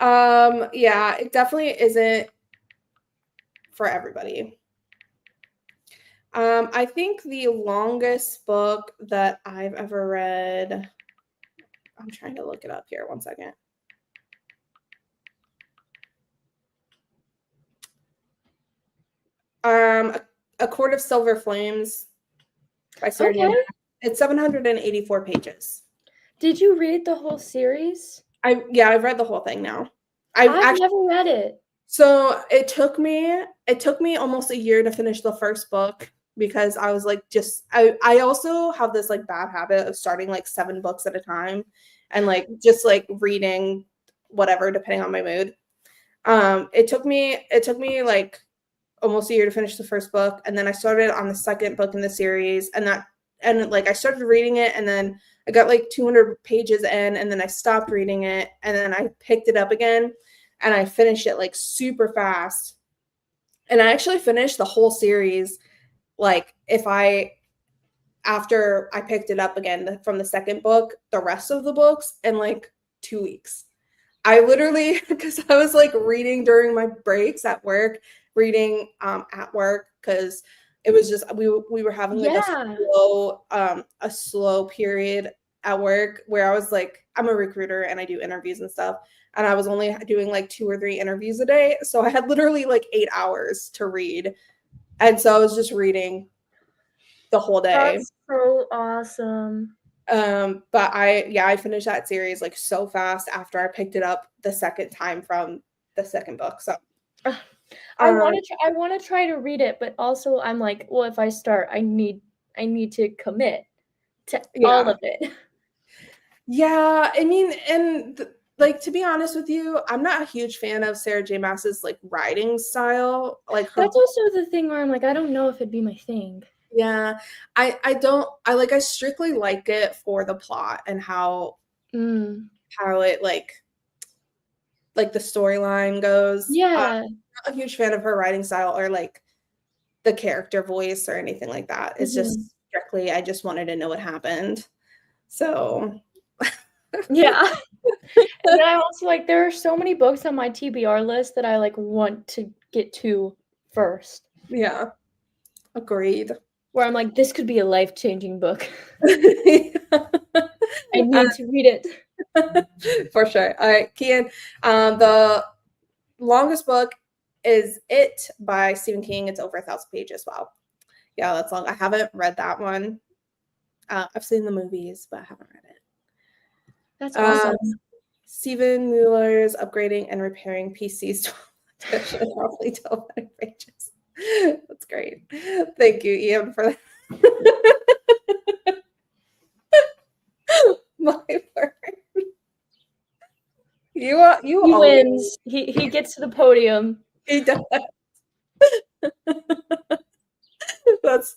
S1: yeah, it definitely isn't for everybody. I think the longest book that I've ever read, I'm trying to look it up here, one second. A Court of Silver Flames by Sarah J.
S2: Okay.
S1: Maas. It's 784 pages.
S2: Did you read the whole series?
S1: I've read the whole thing now.
S2: I've never read it.
S1: So it took me almost a year to finish the first book because I was like, I also have this like bad habit of starting like 7 books at a time and like just like reading whatever depending on my mood. It took me like almost a year to finish the first book, and then I started on the second book in the series, and like I started reading it, and then I got like 200 pages in, and then I stopped reading it, and then I picked it up again, and I finished it like super fast. And I actually finished the whole series like after I picked it up again from the second book, the rest of the books in like 2 weeks. I literally, because I was like reading during my breaks at work, reading at work because it was just we were having like a slow period at work where I was like, I'm a recruiter and I do interviews and stuff, and I was only doing like 2 or 3 interviews a day, so I had literally like 8 hours to read, and so I was just reading the whole day.
S2: That's so awesome.
S1: But I finished that series like so fast after I picked it up the second time from the second book. So
S2: I want to try to read it, but also I'm like, well, if I start, I need to commit to all of it.
S1: Yeah, I mean, and like to be honest with you, I'm not a huge fan of Sarah J. Maas's like writing style. Like
S2: that's also the thing where I'm like, I don't know if it'd be my thing.
S1: Yeah, I strictly like it for the plot and how it like the storyline goes.
S2: Yeah.
S1: I'm not a huge fan of her writing style or like the character voice or anything like that. It's just strictly I just wanted to know what happened. So
S2: yeah. And then I also like there are so many books on my TBR list that I like want to get to first.
S1: Yeah. Agreed.
S2: Where I'm like, this could be a life-changing book. I need to read it.
S1: For sure. All right, Kian. The longest book is It by Stephen King. It's over 1,000 pages. Wow. Yeah, that's long. I haven't read that one. I've seen the movies, but I haven't read it.
S2: That's awesome.
S1: Stephen Mueller's Upgrading and Repairing PCs to roughly 1,200 pages. That's great. Thank you, Ian, for that. My word. He
S2: wins. He gets to the podium.
S1: He does. That's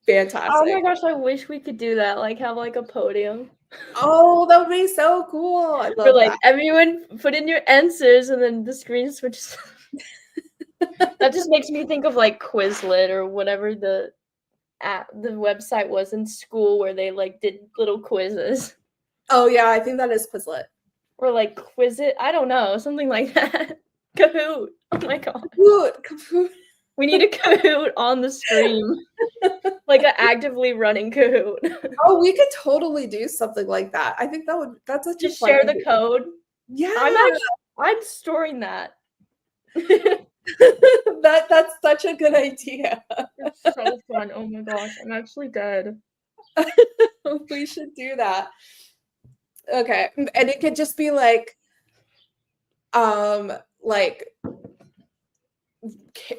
S1: fantastic.
S2: Oh my gosh, I wish we could do that. Like have like a podium.
S1: Oh, that would be so cool. I love
S2: like
S1: that.
S2: Everyone put in your answers and then the screen switches. That just makes me think of like Quizlet or whatever the website was in school where they like did little quizzes.
S1: Oh yeah, I think that is Quizlet.
S2: Or like Quizit, I don't know, something like that. Kahoot. Oh my god.
S1: Kahoot.
S2: We need a Kahoot on the stream. Like an actively running Kahoot.
S1: Oh, we could totally do something like that. I think that's such
S2: just share the code.
S1: Yeah.
S2: I'm storing that.
S1: That's such a good idea.
S2: It's so fun. Oh my gosh, I'm actually dead.
S1: We should do that. Okay, and it could just be like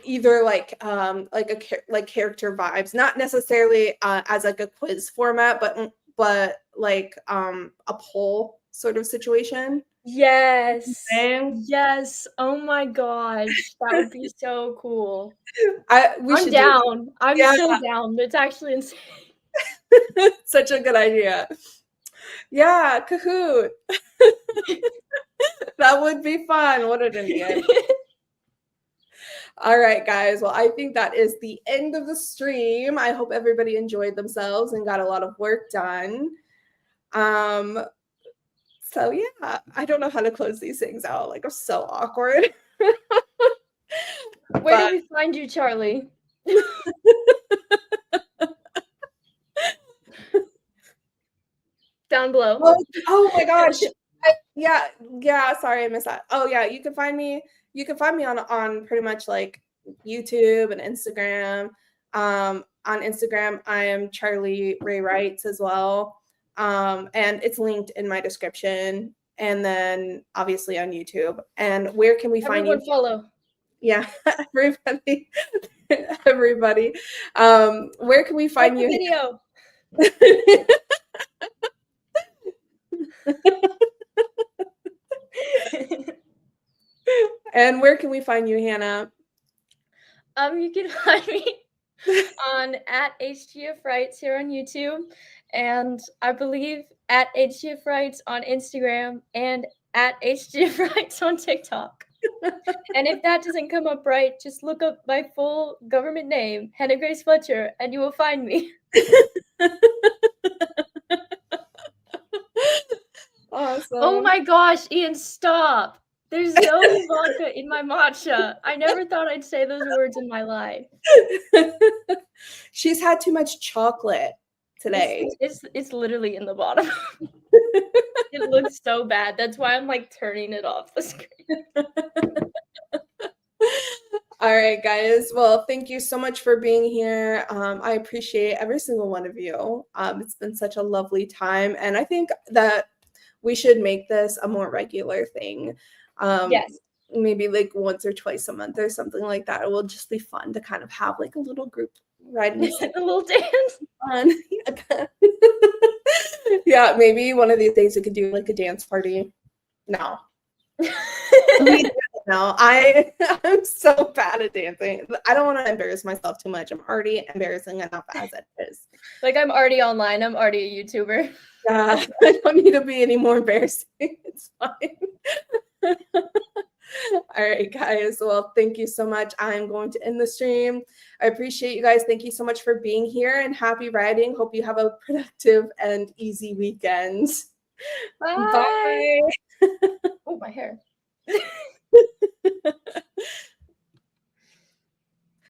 S1: either like character vibes, not necessarily as like a quiz format, but like a poll sort of situation.
S2: Yes. Yes. Oh my gosh, that would be so cool. I'm down. I'm so down. It's actually insane.
S1: Such a good idea. Yeah, Kahoot. That would be fun, wouldn't it? All right, guys. Well, I think that is the end of the stream. I hope everybody enjoyed themselves and got a lot of work done. So yeah, I don't know how to close these things out. Like, I'm so awkward.
S2: Where do we find you, Charlie? down below.
S1: Oh my gosh. Yeah, sorry, I missed that. Oh yeah, you can find me on pretty much like YouTube and Instagram. On Instagram, I am Charlie Ray Wrights as well. And it's linked in my description. And then obviously on YouTube. And where can we find you?
S2: Everyone follow.
S1: Yeah, everybody. Everybody. Where can we find you?
S2: Video.
S1: And where can we find you, Hannah?
S2: You can find me on @HGFWrights here on YouTube, and I believe @HGFWrights on Instagram and @HGFWrights on TikTok. And if that doesn't come up right, just look up my full government name, Hannah Grace Fletcher, and you will find me.
S1: Awesome.
S2: Oh my gosh, Ian, stop. There's no vodka in my matcha. I never thought I'd say those words in my life.
S1: She's had too much chocolate today.
S2: It's literally in the bottom. It looks so bad. That's why I'm like turning it off the screen.
S1: All right, guys. Well, thank you so much for being here. I appreciate every single one of you. It's been such a lovely time. And I think that we should make this a more regular thing.
S2: Yes.
S1: Maybe like once or twice a month or something like that. It will just be fun to kind of have like a little group ride.
S2: A little dance.
S1: Fun. Yeah, maybe one of these days we could do like a dance party. No. No, I'm so bad at dancing. I don't want to embarrass myself too much. I'm already embarrassing enough as it is.
S2: Like I'm already online. I'm already a YouTuber.
S1: Yeah, I don't need to be any more embarrassing. It's fine. All right, guys. Well, thank you so much. I'm going to end the stream. I appreciate you guys. Thank you so much for being here and happy riding. Hope you have a productive and easy weekend.
S2: Bye. Oh, my hair.